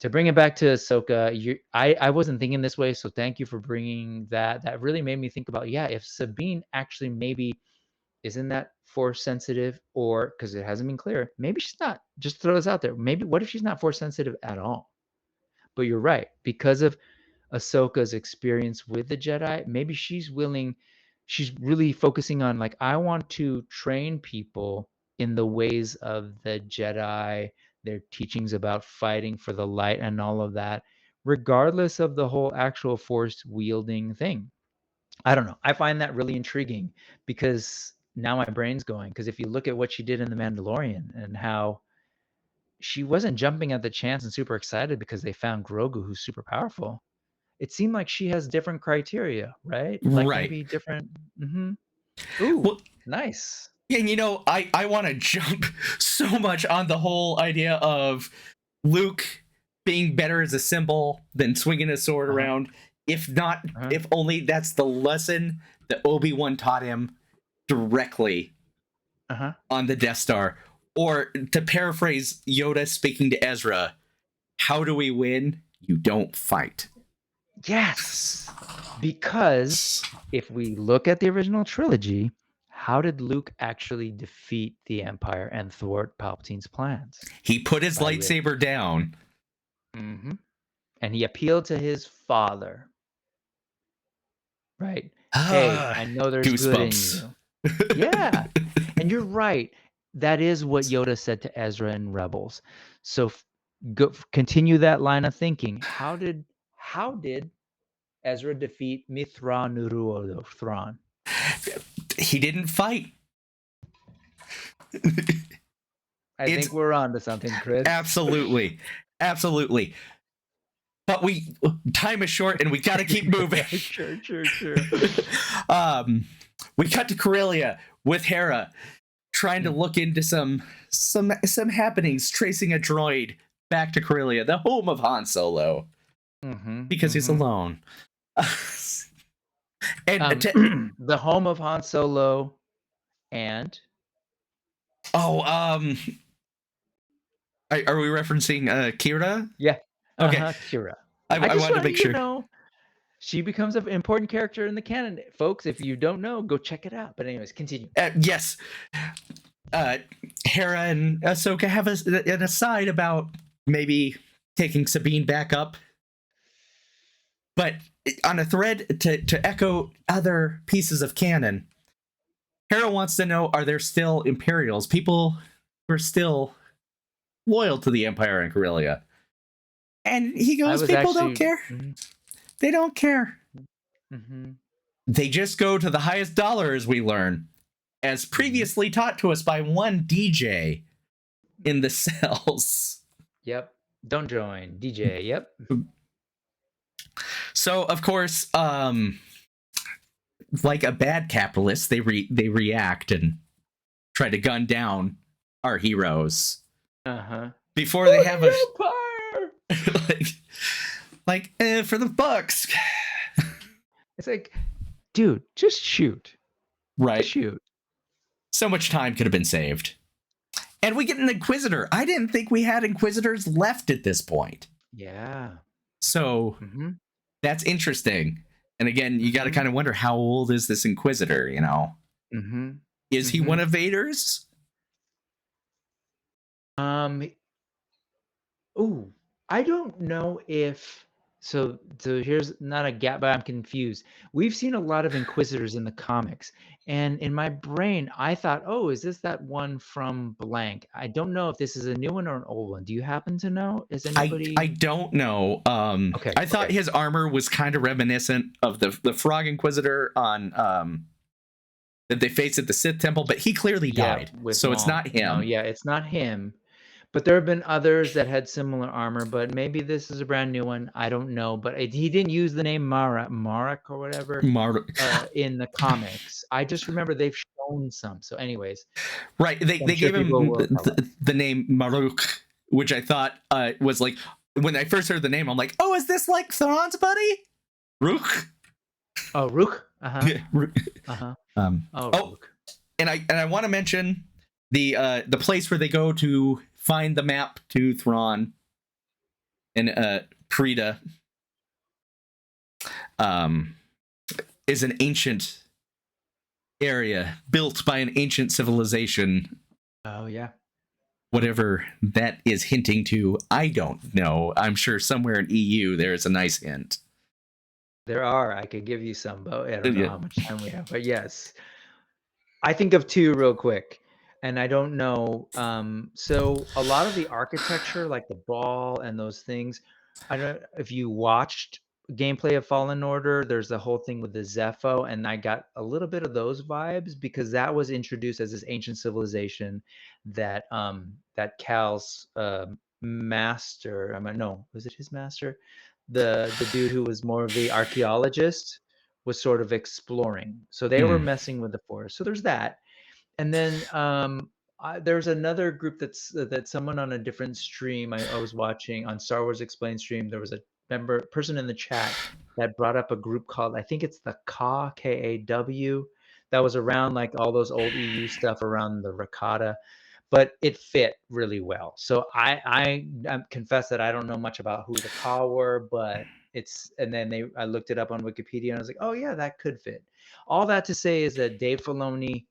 to bring it back to Ahsoka, I wasn't thinking this way, so thank you for bringing that. That really made me think about, yeah, if Sabine actually maybe isn't that force sensitive, or because it hasn't been clear, maybe she's not. Just throw this out there. Maybe what if she's not force sensitive at all? But you're right, because of Ahsoka's experience with the Jedi, maybe she's willing, she's really focusing on like, I want to train people in the ways of the Jedi, their teachings about fighting for the light and all of that, regardless of the whole actual force wielding thing. I don't know. I find that really intriguing because now my brain's going. Because if you look at what she did in The Mandalorian and how she wasn't jumping at the chance and super excited because they found Grogu who's super powerful. It seemed like she has different criteria, right? Like Right. maybe different. Ooh, Well, nice. and I want to jump so much on the whole idea of Luke being better as a symbol than swinging a sword Uh huh. around. If not, Uh huh. if only that's the lesson that Obi-Wan taught him directly Uh huh. on the Death Star. Or to paraphrase Yoda speaking to Ezra, how do we win? You don't fight. Yes, because if we look at the original trilogy, how did Luke actually defeat the Empire and thwart Palpatine's plans? He put his By with. lightsaber down. Mm-hmm. And he appealed to his father, right? Hey, Ah, I know there's good in goosebumps. you. Yeah. And you're right. That is what Yoda said to Ezra in Rebels. So continue that line of thinking. How did Ezra defeat Mithra Nuruodo Thrawn? He didn't fight. I It's think we're on to something, Chris. absolutely, absolutely. But time is short and we got to keep moving. Sure. um, we cut to Corellia with Hera trying to look into some happenings, tracing a droid back to Corellia, the home of Han Solo, because he's alone. And The home of Han Solo and are we referencing Kira? yeah, Okay, Kira. I just wanted to want make sure. She becomes an important character in the canon, folks. If you don't know, go check it out. But anyways, continue. Yes, Hera and Ahsoka have an aside about maybe taking Sabine back up. But on a thread to echo other pieces of canon, Hera wants to know, are there still Imperials, people who are still loyal to the Empire in Corellia? And he goes, people don't care. They don't care. They just go to the highest dollar, as we learn, as previously taught to us by one DJ in the cells. Yep. Don't join. DJ. Yep. So, of course, like a bad capitalist, they react and try to gun down our heroes. Before they have for the bucks. It's like, dude, just shoot. Right. Just shoot. So much time could have been saved. And we get an Inquisitor. I didn't think we had Inquisitors left at this point. Yeah. So that's interesting. And again, you got to kind of wonder, how old is this Inquisitor, you know? Is he one of Vader's? I don't know if So here's not a gap, but I'm confused. We've seen a lot of Inquisitors in the comics, and in my brain, I thought, "Oh, is this that one from blank?" I don't know if this is a new one or an old one. Do you happen to know? Is I anybody don't know. Okay, I thought okay. his armor was kind of reminiscent of the Frog Inquisitor on that they faced at the Sith Temple, but he clearly Yeah, died, with so it's Maul. not No, him. yeah, it's not him, but there have been others that had similar armor, but maybe this is a brand new one. I don't know, but he didn't use the name Marek or whatever Mar- in the comics. I just remember they've shown some. So, anyways, right? I'm They sure gave people him will tell us. the name Maruk, which I thought was like when I first heard the name, I'm like, oh, is this like Thrawn's buddy? Rook. Oh, Rook. Uh huh. Yeah, Rook. Uh huh. Um, Oh, oh, Rook. and I want to mention the place where they go to find the map to Thrawn and Prida um, is an ancient area built by an ancient civilization. Oh, yeah. Whatever that is hinting to, I don't know. I'm sure somewhere in EU there is a nice hint. There are. I could give you some, but I don't know Yeah. how much time we have. But yes, I think of two real quick, and I don't know. So a lot of the architecture, like the ball and those things, I don't if you watched gameplay of Fallen Order, there's the whole thing with the Zepho, and I got a little bit of those vibes because that was introduced as this ancient civilization that Cal's master, I mean, no, was it his master? The dude who was more of the archaeologist was sort of exploring. So they were Mm. messing with the forest. So there's that. And then there's another group that someone on a different stream I was watching on Star Wars Explained stream. There was a person in the chat that brought up a group called I think it's the KAW that was around like all those old EU stuff around the Rakata, but it fit really well. So I confess that I don't know much about who the Ka were, but it's and then I looked it up on Wikipedia and I was like, oh yeah, that could fit. All that to say is that Dave Filoni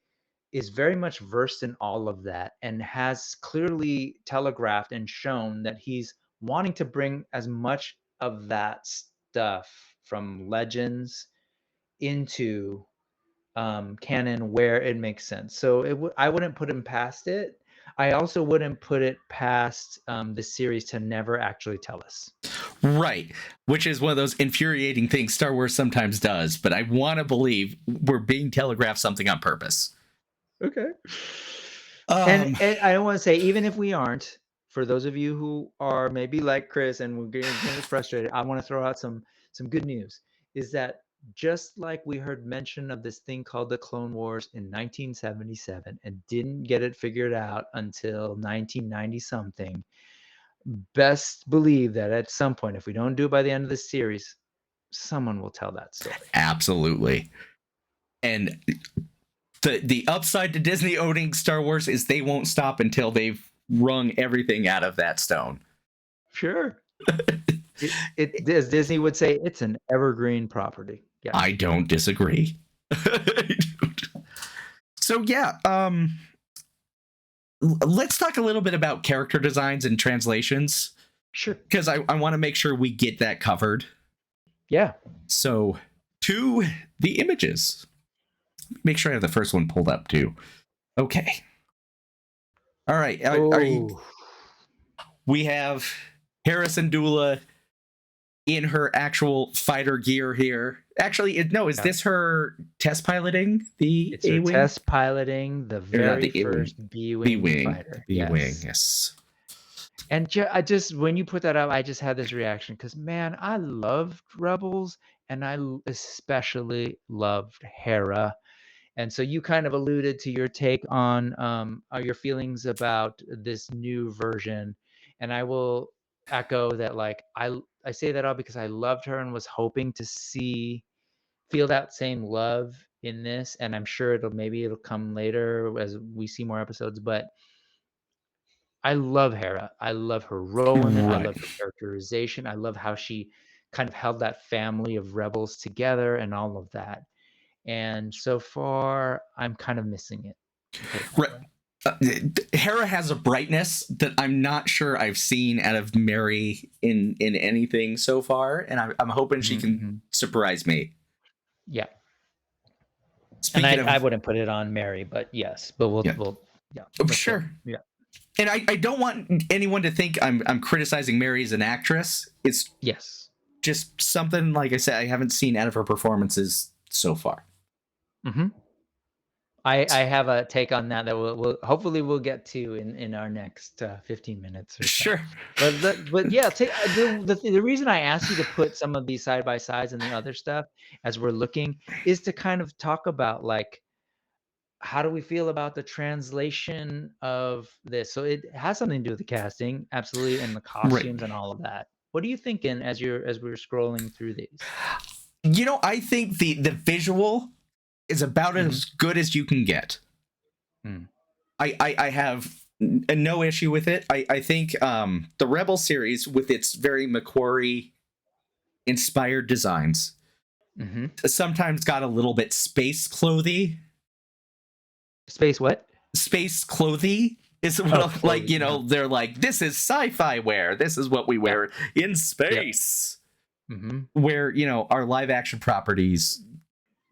is very much versed in all of that and has clearly telegraphed and shown that he's wanting to bring as much of that stuff from Legends into canon where it makes sense. So I wouldn't put him past it. I also wouldn't put it past the series to never actually tell us. Right, which is one of those infuriating things Star Wars sometimes does, but I want to believe we're being telegraphed something on purpose. Okay. Um, And I don't want to say, even if we aren't, for those of you who are maybe like Chris and we're getting frustrated, I want to throw out some good news. Is that just like we heard mention of this thing called the Clone Wars in 1977 and didn't get it figured out until 1990 something, best believe that at some point, if we don't do it by the end of the series, someone will tell that story. absolutely. And the upside to Disney owning Star Wars is they won't stop until they've wrung everything out of that stone. Sure. As Disney would say, it's an evergreen property. Yeah. I don't disagree. So yeah, let's talk a little bit about character designs and translations Sure. because I want to make sure we get that covered. Yeah. So to the images. Make sure I have the first one pulled up too. Okay. All right. Are you? Oh, We have Harrison Dula in her actual fighter gear here. Actually, no. Is yeah. this her test piloting the It's her A-wing? test piloting the very the A-wing. first B-wing B-wing. fighter. B-wing. Yes. Yes. And I just when you put that up, I just had this reaction because man, I loved Rebels and especially loved Hera. And so you kind of alluded to your take on your feelings about this new version, and I will echo that. Like I say that all because I loved her and was hoping to feel that same love in this, and I'm sure it'll come later as we see more episodes. But I love Hera. I love her role in it. I Right. love her characterization. I love how she kind of held that family of rebels together and all of that. And so far, I'm kind of missing it. I'll put it that Right. way. Hera has a brightness that I'm not sure I've seen out of Mary in anything so far, and I'm hoping she Mhm, can mhm. surprise me. Yeah. And Speaking I of, wouldn't put it on Mary, but yes. But yeah, we'll yeah, oh, let's go. sure. Yeah. And I don't want anyone to think I'm criticizing Mary as an actress. It's Yes. just something, like I said, I haven't seen out of her performances so far. Mhm. I have a take on that that we'll hopefully we'll get to in our next 15 minutes or so. Sure. But yeah, take the reason I asked you to put some of these side by sides and the other stuff as we're looking is to kind of talk about like how do we feel about the translation of this? So it has something to do with the casting, absolutely, and the Right. costumes and all of that. What are you thinking as we're scrolling through these? I think the visual is about Mhm. as good as you can get. Mm. I have no issue with it. I think the Rebel series, with its very McQuarrie inspired designs, Mhm. sometimes got a little bit space clothy. Space what? Space clothy is Oh, what, like, clothing. Uh-huh. they're like, this is sci-fi wear. This is what we Yep. wear in Yep. space. Mhm. Where, our live action properties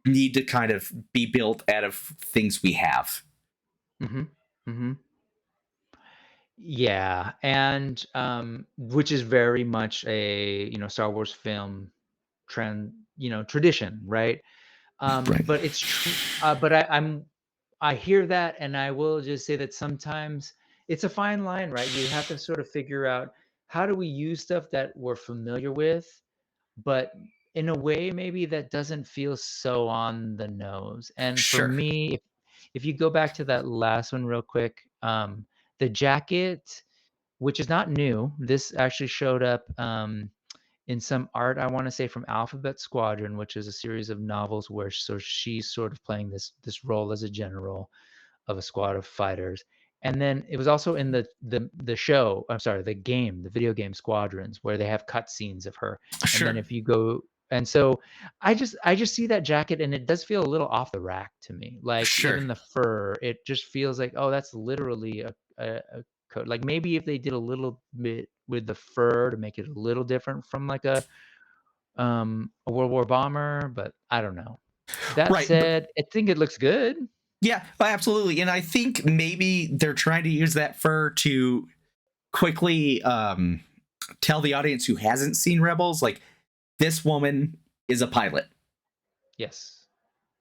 need to kind of be built out of things we have. Mhm. Mhm. Yeah, and, which is very much a, Star Wars film tradition, right? Right. But it's true, but I hear that, and I will just say that sometimes it's a fine line, right? You have to sort of figure out how do we use stuff that we're familiar with, but in a way maybe that doesn't feel so on the nose. And for Sure. me, if you go back to that last one real quick, the jacket, which is not new, this actually showed up in some art, I want to say from Alphabet Squadron, which is a series of novels where she's sort of playing this role as a general of a squad of fighters. And then it was also in the show, I'm sorry, the game, the video game Squadrons, where they have cutscenes of her. And then Sure. if you go, and so I just see that jacket and it does feel a little off the rack to me. Like Sure. even the fur, it just feels like, oh, that's literally a coat. Like maybe if they did a little bit with the fur to make it a little different from like a World War bomber, but I don't know. That Right. But said, I think it looks good. yeah, absolutely. And I think maybe they're trying to use that fur to quickly tell the audience who hasn't seen Rebels, like, this woman is a pilot. Yes.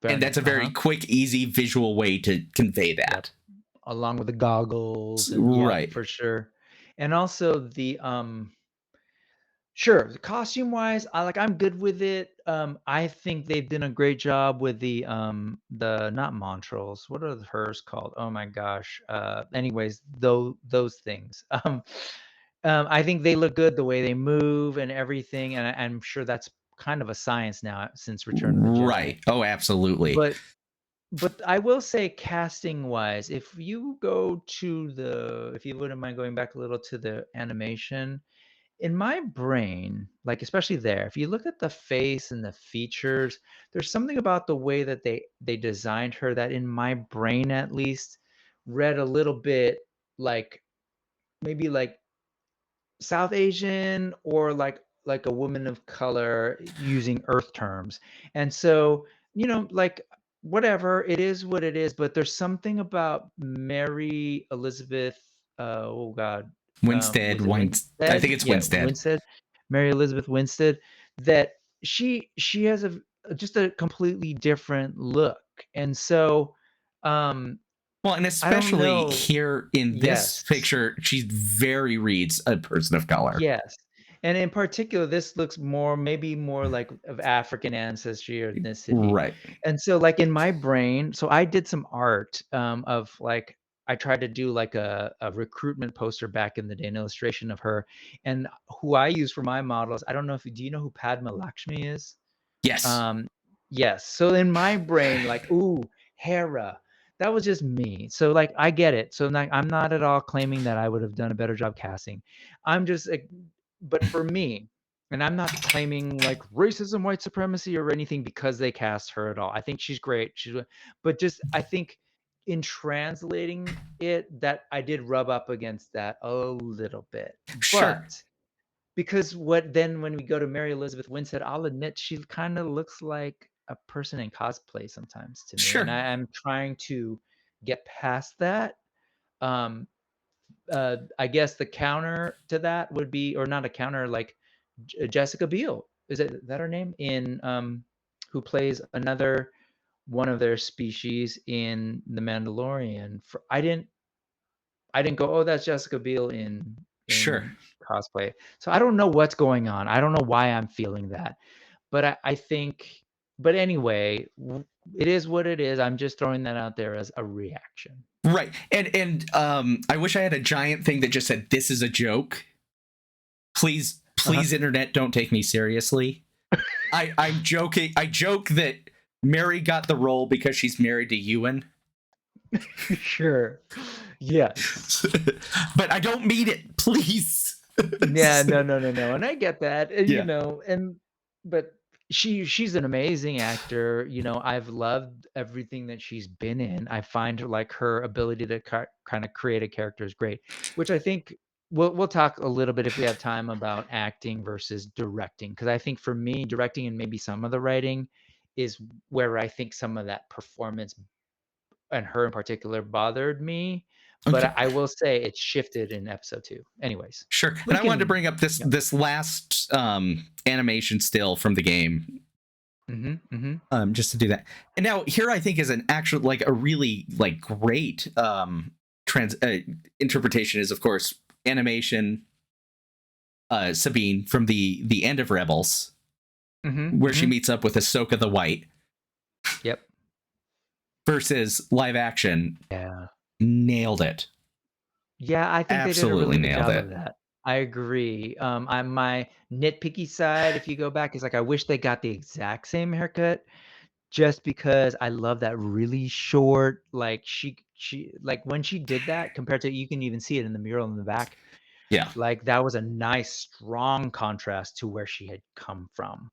And that's Brilliant. a very Uh-huh. quick, easy visual way to convey Yep. that. Along with the goggles and yep, Right. for sure. And also sure, costume-wise, I'm good with it. I think they've done a great job with the not Montrals. What are hers called? Oh my gosh. Anyways, those things. I think they look good the way they move and everything, and I'm sure that's kind of a science now since Return of the Jedi. Right. Oh, absolutely. But But I will say casting wise, if you wouldn't mind going back a little to the animation, in my brain, like especially there, if you look at the face and the features, there's something about the way that they designed her that in my brain at least read a little bit like maybe like South Asian or like a woman of color using earth terms. And so, like whatever, it is what it is, but there's something about Mary Elizabeth oh God, Winstead, was it I Winstead? think it's Yeah, Winstead. Winstead. Mary Elizabeth Winstead that she has just a completely different look. And so um Well, and I don't especially know. here in this Yes. picture, she very reads a person of color. Yes, and in particular, this looks maybe more like of African ancestry or ethnicity, Right. and so, like, in my brain I did some art, of, like I tried to do, like, a recruitment poster back in the day, an illustration of her, and who I use for my models I don't know if do you know who Padma Lakshmi is? Yes. Um, yes. So in my brain, like, ooh, Hera. That was just me. So like I get it. So like I'm not at all claiming that I would have done a better job casting. I'm just like, but for me, and I'm not claiming like racism, white supremacy, or anything because they cast her at all. I think she's great. But just I think in translating it, that I did rub up against that a little bit. Sure, But because what then when we go to Mary Elizabeth Winstead, I'll admit she kinda looks like a person in cosplay sometimes to me, and sure, I'm trying to get past that. Um, I guess the counter to that would be, or not a counter, like Jessica Biel. Is that her name? Who plays another one of their species in The Mandalorian. I didn't go, "Oh, that's Jessica Biel sure. in cosplay." So I don't know what's going on. I don't know why I'm feeling that. But I think, but anyway, it is what it is. I'm just throwing that out there as a reaction. Right. And I wish I had a giant thing that just said this is a joke. Please, Uh-huh. please, internet, don't take me seriously. I'm joking. I joke that Mary got the role because she's married to Ewan. Sure. Yes. But I don't mean it, please. Yeah, no, no, no, no, and I get that, and, Yeah. but she's an amazing actor, I've loved everything that she's been in. I find her, like, her ability to kinda create a character is great, which I think we'll talk a little bit if we have time about acting versus directing, because I think for me, directing and maybe some of the writing is where I think some of that performance, and her in particular, bothered me, but Okay. I will say it shifted in episode 2. Anyways, Sure. And we I wanted to can. bring up this Yep. this last animation still from the game, Mhm, mhm. just to do that. And now here I think is an actual like a really like great trans interpretation is of course animation Sabine from the end of Rebels, Mhm, where she mhm. meets up with Ahsoka the White, Yep. versus live action. Yeah. Nailed it. Yeah, I think they did a Absolutely really good nailed job it. of that. I agree. I'm my nitpicky side, if you go back, is like, I wish they got the exact same haircut just because I love that really short, like, she like, when she did that compared to, you can even see it in the mural in the back, Yeah. like, that was a nice strong contrast to where she had come from.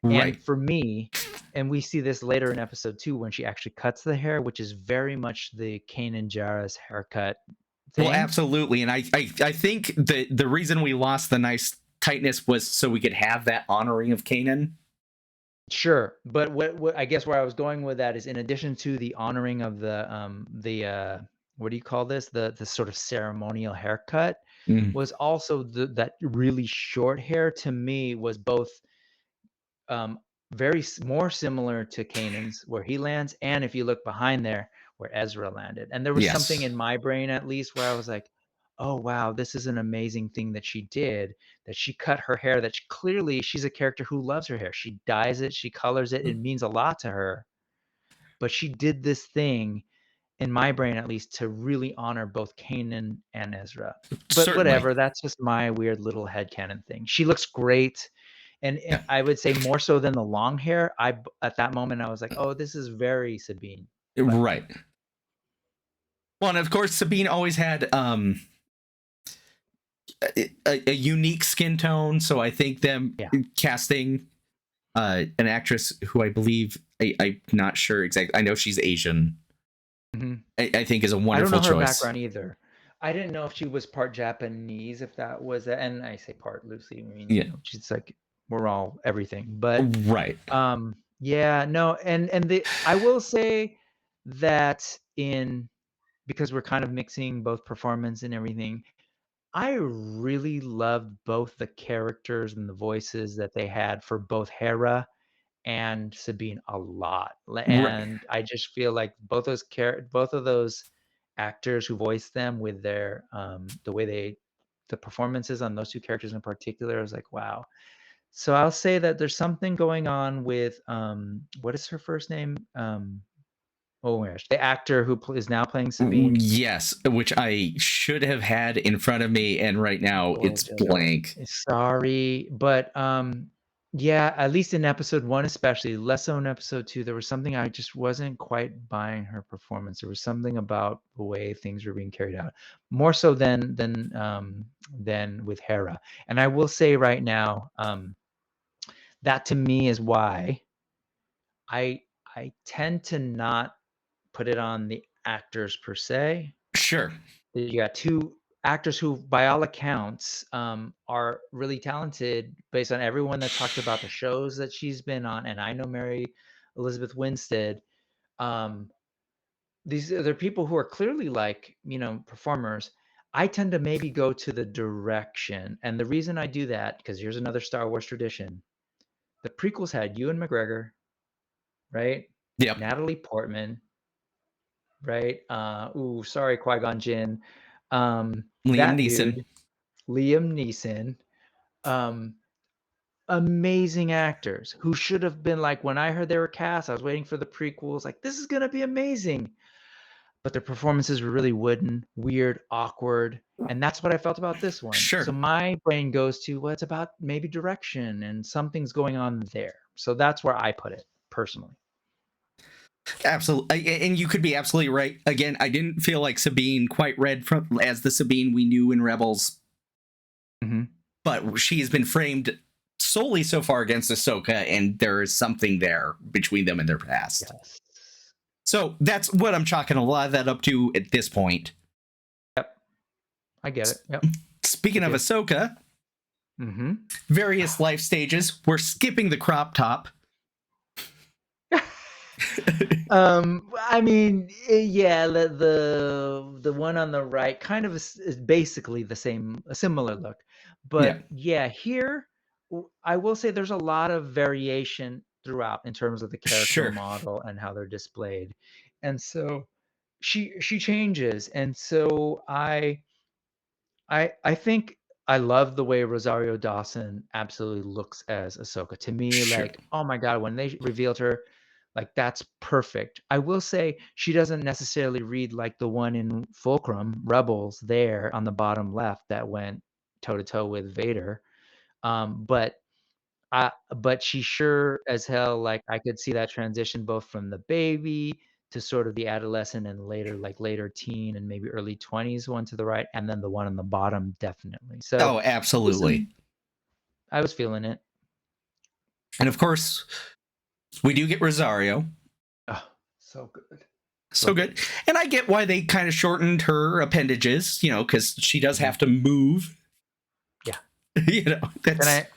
Right. And for me, and we see this later in episode 2 when she actually cuts the hair, which is very much the Kanan Jarrus haircut Well, thing. absolutely. And I think the reason we lost the nice tightness was so we could have that honoring of Kanan. Sure, but what I guess where I was going with that is, in addition to the honoring of what do you call this? The sort of ceremonial haircut, Mm, was also that really short hair to me was both um, more similar to Kanan's where he lands, and if you look behind there, where Ezra landed. And there was something yes. in my brain, at least, where I was like, "Oh wow, this is an amazing thing that she did. That she cut her hair. That clearly she's a character who loves her hair. She dyes it, she colors it. It means a lot to her. But she did this thing." In my brain, at least, to really honor both Kanan and Ezra. But Certainly. whatever, that's just my weird little headcanon thing. She looks great, and Yeah. I would say more so than the long hair. At that moment, I was like, "Oh, this is very Sabine." But Right. Well, and of course, Sabine always had a unique skin tone. So I think them yeah. casting an actress who I believe I'm not sure exactly. I know she's Asian. Mhm. I think is a I don't wonderful know her choice. background either. I didn't know if she was part Japanese, if that was and I say part loosely, I mean, Yeah. she's like, we're all everything. But Right. yeah, no, and I will say that in because we're kind of mixing both performance and everything, I really loved both the characters and the voices that they had for both Hera and Sabine a lot. Right. And I just feel like both of those actors who voiced them with their the way the performances on those two characters in particular, I was like, wow. So I'll say that there's something going on with what is her first name? Oh my gosh, the actor who is now playing Sabine. Yes, which I should have had in front of me, and right now it's blank. Sorry, but, yeah, at least in episode 1 especially, less so in episode 2, there was something I just wasn't quite buying her performance. There was something about the way things were being carried out, more so than with Hera. And I will say right now, that to me is why I tend to not put it on the actors per se. Sure. You got 2 actors who, by all accounts, are really talented based on everyone that talked about the shows that she's been on, and I know Mary Elizabeth Winstead. Um, these are they're people who are clearly, like, performers. I tend to maybe go to the direction, and the reason I do that, because here's another Star Wars tradition. The prequels had Ewan McGregor, right? Yep. Natalie Portman, right? Sorry, Qui-Gon Jinn. Liam That Neeson. dude, Liam Neeson, um, amazing actors who should have been like, when I heard they were cast, I was waiting for the prequels, like, this is gonna be amazing. But their performances were really wooden, weird, awkward, and that's what I felt about this one. So Sure. my brain goes to, well, it's about maybe direction and something's going on there. So that's where I put it personally. Absolutely. And you could be absolutely right. Again, I didn't feel like Sabine quite read from as the Sabine we knew in Rebels, Mhm. but she has been framed solely so far against Ahsoka, and there is something there between them and their past. Yes. So that's what I'm chalking a lot of that up to at this point. Yep. I get it. Yep. Speaking of Okay. Ahsoka, Mhm. various life stages, we're skipping the crop top. I mean, yeah, the one on the right kind of is basically the same, a similar look. Yeah, But yeah, here I will say there's a lot of variation throughout in terms of the character sure. model and how they're displayed. And so she changes. And so I think I love the way Rosario Dawson absolutely looks as Ahsoka. To me, Sure. like, oh my God, when they revealed her, like, that's perfect. I will say she doesn't necessarily read like the one in Fulcrum Rebels there on the bottom left that went toe to toe with Vader. But but she sure as hell, like, I could see that transition both from the baby to sort of the adolescent and later, like, later teen and maybe early 20s one to the right, and then the one on the bottom, definitely. So, Oh, absolutely. listen, I was feeling it. And of course, we do get Rosario. Oh, so good. So So good. good. And I get why they kind of shortened her appendages, because she does have to move. Yeah. Can That's, I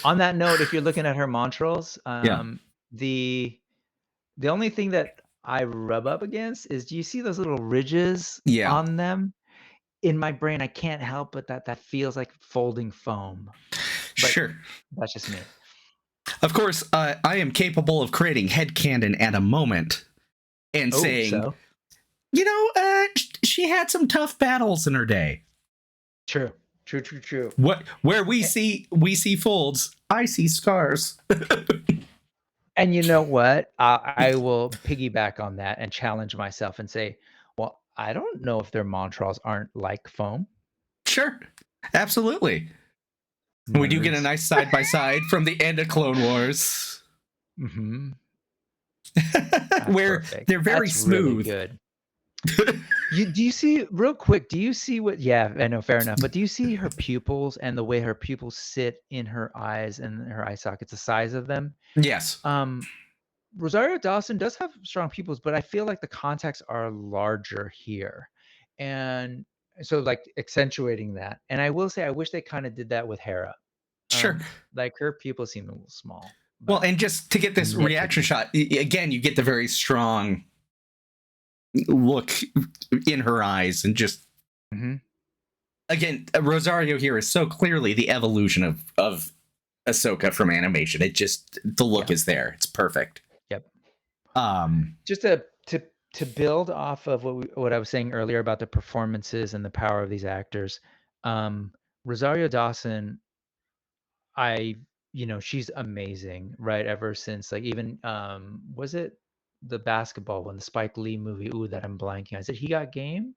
on that note, if you're looking at her Montrals, yeah. the the only thing that I rub up against is, do you see those little ridges Yeah. on them? In my brain, I can't help but that feels like folding foam, but Sure. that's just me. Of course, I am capable of creating headcanon at a moment and Oh, saying, so? she had some tough battles in her day. True. True, true, true. Where we A see folds, I see scars. and you know what? I will piggyback on that and challenge myself and say, "Well, I don't know if their Montrals aren't like foam." Sure. Absolutely. We do get a Nerds. nice side by side from the end of Clone Wars. Mhm. That's Where perfect. they're very That's really smooth. good. Do you see real quick, do you see what yeah, I know, fair enough, but do you see her pupils and the way her pupils sit in her eyes and her eye sockets, the size of them? Yes. Um, Rosario Dawson does have strong pupils, but I feel like the contacts are larger here, and so, like, accentuating that, and I will say I wish they kinda did that with Hera. Sure. Like, her pupils seem a little small, Well, but and just to get this reaction nitpicky. shot, again, you get the very strong look in her eyes, and just Mhm. again, Rosario here is so clearly the evolution of Ahsoka from animation. It just the look Yeah. is there. It's perfect. Yep. Um, Just to build off of what I was saying earlier about the performances and the power of these actors, um, Rosario Dawson, I she's amazing, right? Ever since, like, even, was it the basketball one, the Spike Lee movie? Ooh, that I'm blanking on. Is it He Got Game?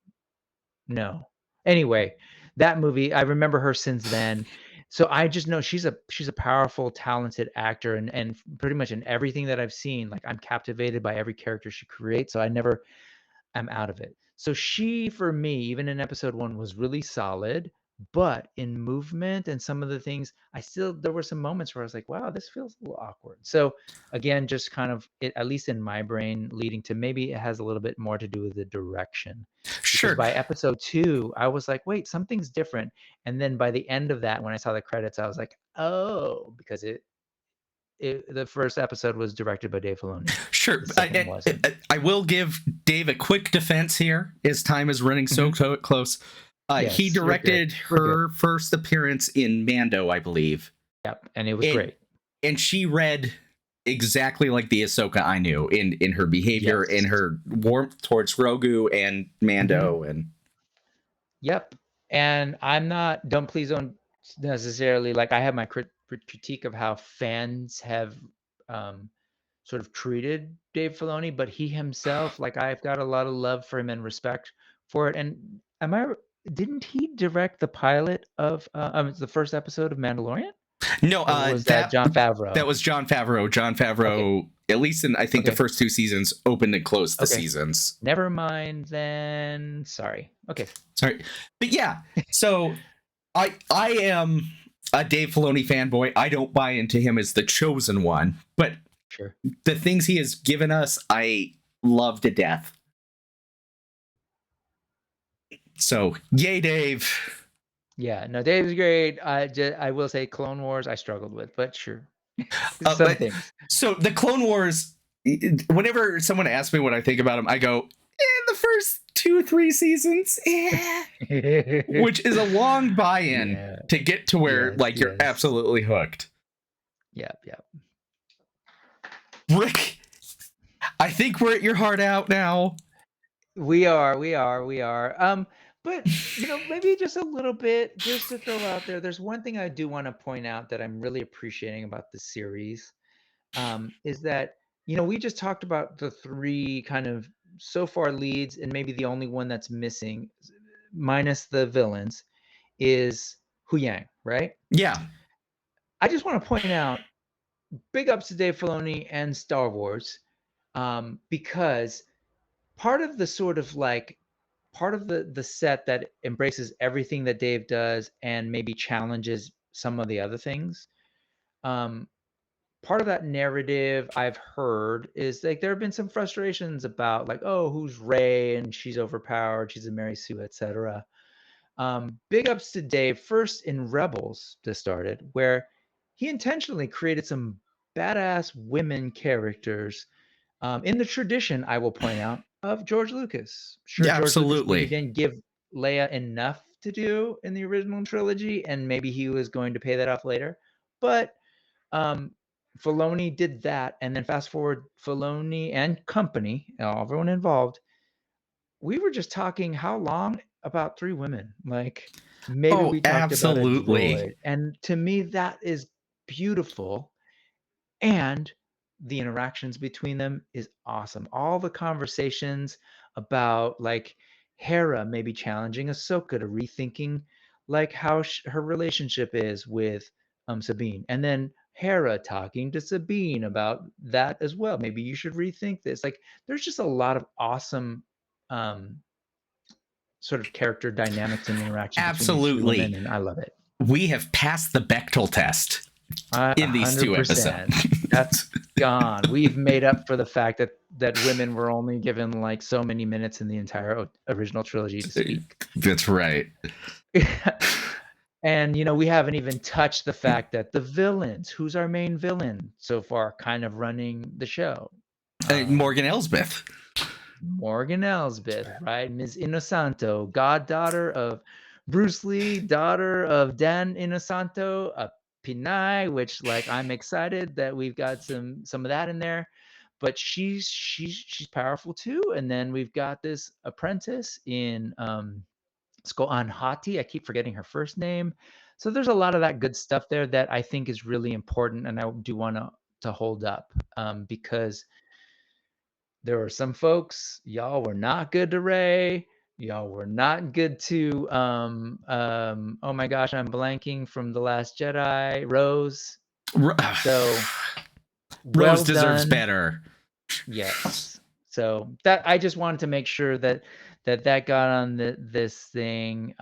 No. Anyway, that movie, I remember her since then. So I just know she's a powerful, talented actor, and pretty much in everything that I've seen, like, I'm captivated by every character she creates, so I never am out of it. So she, for me, even in episode 1, was really solid. but in movement and some of the things, there were some moments where I was like, wow, this feels a little awkward. So again, just kind of it, at least in my brain, leading to maybe it has a little bit more to do with the direction. Because Sure. by episode 2, I was like, wait, something's different. And then by the end of that, when I saw the credits, I was like, oh, because the first episode was directed by Dave Filoni. Sure. The second wasn't. I will give Dave a quick defense here. His time is running so close. He Yes, you're good. directed We're good. her first appearance in Mando, I believe. Yep, and it was great. And she read exactly like the Ahsoka I knew in her behavior, in her warmth towards Grogu and Mando, and Yep. And don't necessarily, like, I have my critique of how fans have sort of treated Dave Filoni, but he himself, like, I've got a lot of love for him and respect for it. And didn't he direct the pilot of the first episode of Mandalorian? no, Or was that Jon Favreau? That was Jon Favreau. Jon Favreau, at least in I think the first 2 seasons, opened and closed the seasons. Never mind then. Sorry. Okay. Sorry. But yeah, so I am a Dave Filoni fanboy. I don't buy into him as the chosen one, but Sure. the things he has given us, I love to death. So, yay, Dave. Yeah, no, Dave's great. I will say Clone Wars I struggled with, but sure. Some things. So the Clone Wars, whenever someone asks me what I think about them, I go, the first 2-3 seasons, which is a long buy-in to get to where you're absolutely hooked. Yep. Rick, I think we're at your heart out now. We are. But maybe just a little bit, just to throw out there. There's one thing I do want to point out that I'm really appreciating about the series, is that we just talked about the 3 kind of so far leads, and maybe the only one that's missing, minus the villains, is Huyang, right? Yeah. I just want to point out, big ups to Dave Filoni and Star Wars, because part of the sort of part of the set that embraces everything that Dave does and maybe challenges some of the other things. Part of that narrative I've heard is like there have been some frustrations about like, oh, who's Rey and she's overpowered, she's a Mary Sue, etc. Big ups to Dave first in Rebels to start it, where he intentionally created some badass women characters in the tradition, I will point out, of George Lucas. Sure, yeah, George absolutely. Lucas maybe didn't give Leia enough to do in the original trilogy, and maybe he was going to pay that off later. But Filoni did that, and then fast forward, Filoni and company, everyone involved, we were just talking how long about 3 women. Like maybe we talked about a droid, and to me that is beautiful. And the interactions between them is awesome. All the conversations about like Hera maybe challenging Ahsoka to rethinking like how her relationship is with Sabine, and then Hera talking to Sabine about that as well. Maybe you should rethink this. Like there's just a lot of awesome sort of character dynamics and interaction between these 3 women, and I love it. We have passed the Bechdel test in these 2 episodes. That's gone. We've made up for the fact that women were only given like so many minutes in the entire original trilogy to speak. That's right. And we haven't even touched the fact that the villains, who's our main villain so far, kind of running the show, Morgan Elsbeth. Right? Ms. Inosanto, goddaughter of Bruce Lee, daughter of Dan Inosanto, a Pinay, which like I'm excited that we've got some of that in there. But she's powerful too. And then we've got this apprentice in Skoan Hati. I keep forgetting her first name. So there's a lot of that good stuff there that I think is really important, and I do want to hold up because there were some folks, y'all were not good to Rey. Y'all were not good to oh my gosh, I'm blanking from The Last Jedi, Rose. So Rose deserves better. Yes. So that I just wanted to make sure that got on this thing.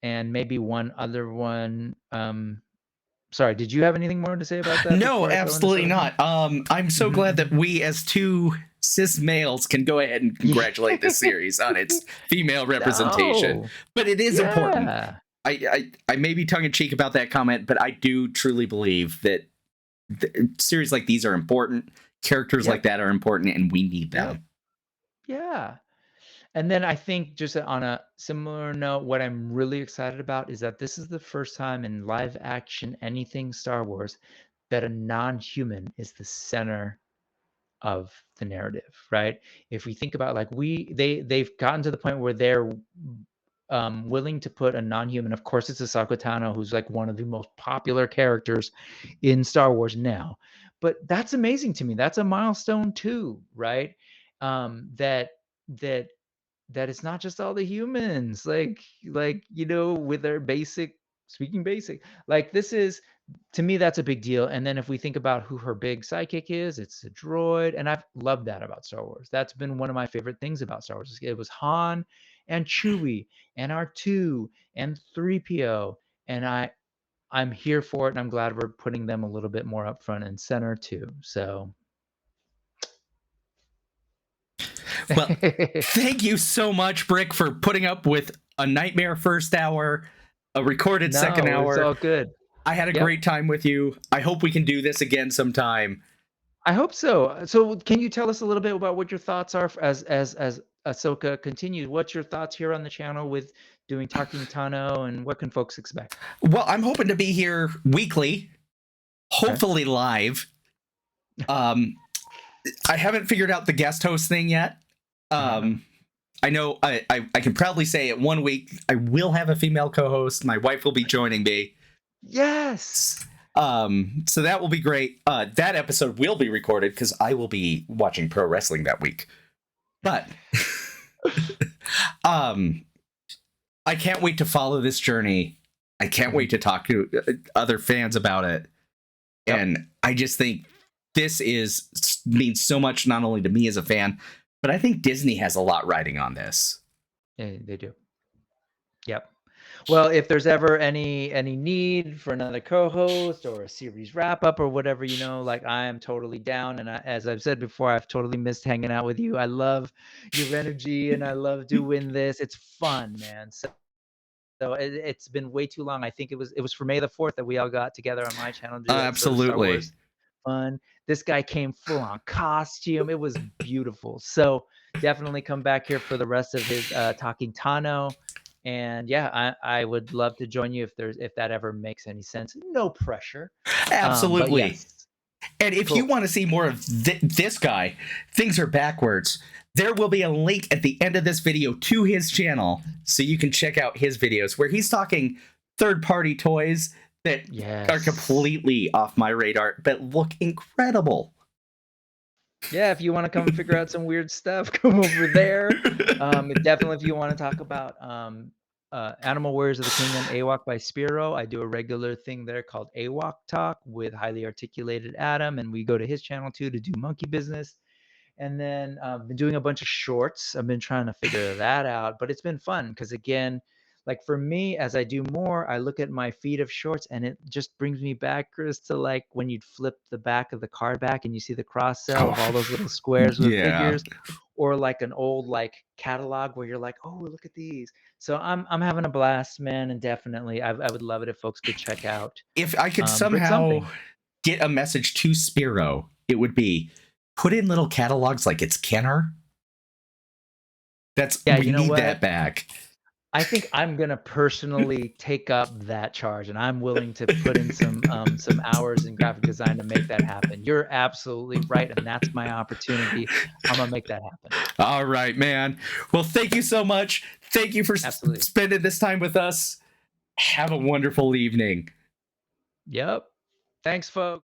and maybe one other one. Sorry, did you have anything more to say about that No, before I throw in this absolutely other one? not. I'm so glad that we, as two cis males, can go ahead and Yeah. congratulate this series on its female representation. No. But it is important. Yeah. I may be tongue in cheek about that comment, but I do truly believe that series like these are important. Characters like Yep. that are important, and we need Yep. them. Yeah. And then I think just on a similar note, what I'm really excited about is that this is the first time in live action anything Star Wars that a non-human is the center of the narrative, right? If we think about like they've gotten to the point where they're willing to put a non-human. Of course, it's Ahsoka Tano, who's like one of the most popular characters in Star Wars now. But that's amazing to me. That's a milestone too, right? That that that it's not just all the humans, like with their basic speaking basic. Like this is to me, that's a big deal. And then if we think about who her big sidekick is, it's a droid. And I've loved that about Star Wars. That's been one of my favorite things about Star Wars. It was Han and Chewie and R2 and 3PO. And I'm here for it. And I'm glad we're putting them a little bit more up front and center too. So Well, thank you so much, Brick, for putting up with a nightmare first hour, a recorded second no, it's hour. all good. I had a Yep. great time with you. I hope we can do this again sometime. I hope so. So can you tell us a little bit about what your thoughts are as Ahsoka continues? What's your thoughts here on the channel with doing Talking Tano, and what can folks expect? Well, I'm hoping to be here weekly, Okay. hopefully live. Um, I haven't figured out the guest host thing yet. I know I can proudly say it 1 week I will have a female co-host. My wife will be joining me. Yes. So that will be great. That episode will be recorded because I will be watching pro wrestling that week. But I can't wait to follow this journey. I can't wait to talk to other fans about it. Yep. And I just think this means so much, not only to me as a fan, but I think Disney has a lot riding on this. Yeah, they do. Yep. Well, if there's ever any need for another co-host or a series wrap up or whatever, like I am totally down. And as I've said before, I've totally missed hanging out with you. I love your energy and I love doing this. It's fun, man. So it's been way too long. I think it was for May the 4th that we all got together on my channel to do that sort of Star Absolutely. Wars fun. This guy came full on costume. It was beautiful. So definitely come back here for the rest of his Talking Tano. And yeah, I would love to join you if that ever makes any sense. No pressure. But Absolutely. yes. And if you Cool. want to see more of this guy, things are backwards. There will be a link at the end of this video to his channel so you can check out his videos where he's talking third-party toys that are Yes. completely off my radar but look incredible. Yeah, if you want to come figure out some weird stuff, come over there. Definitely, if you want to talk about Animal Warriors of the Kingdom, AWOC by Spiro, I do a regular thing there called AWOC Talk with Highly Articulated Adam, and we go to his channel too to do monkey business. And then I've been doing a bunch of shorts. I've been trying to figure that out, but it's been fun because again, like for me, as I do more, I look at my feed of shorts and it just brings me back, Chris, to like when you'd flip the back of the card back and you see the cross sell of all those little squares with Yeah. figures, or like an old like catalog where you're like, oh, look at these. So I'm having a blast, man, and definitely I would love it if folks could check out If I could Brick somehow something. get a message to Spiro, it would be put in little catalogs like it's Kenner. Yeah, we you know need what? that back. I think I'm gonna personally take up that charge, and I'm willing to put in some hours in graphic design to make that happen. You're absolutely right, and that's my opportunity. I'm gonna make that happen. All right, man. Well, thank you so much. Thank you for Absolutely. spending this time with us. Have a wonderful evening. Yep. Thanks, folks.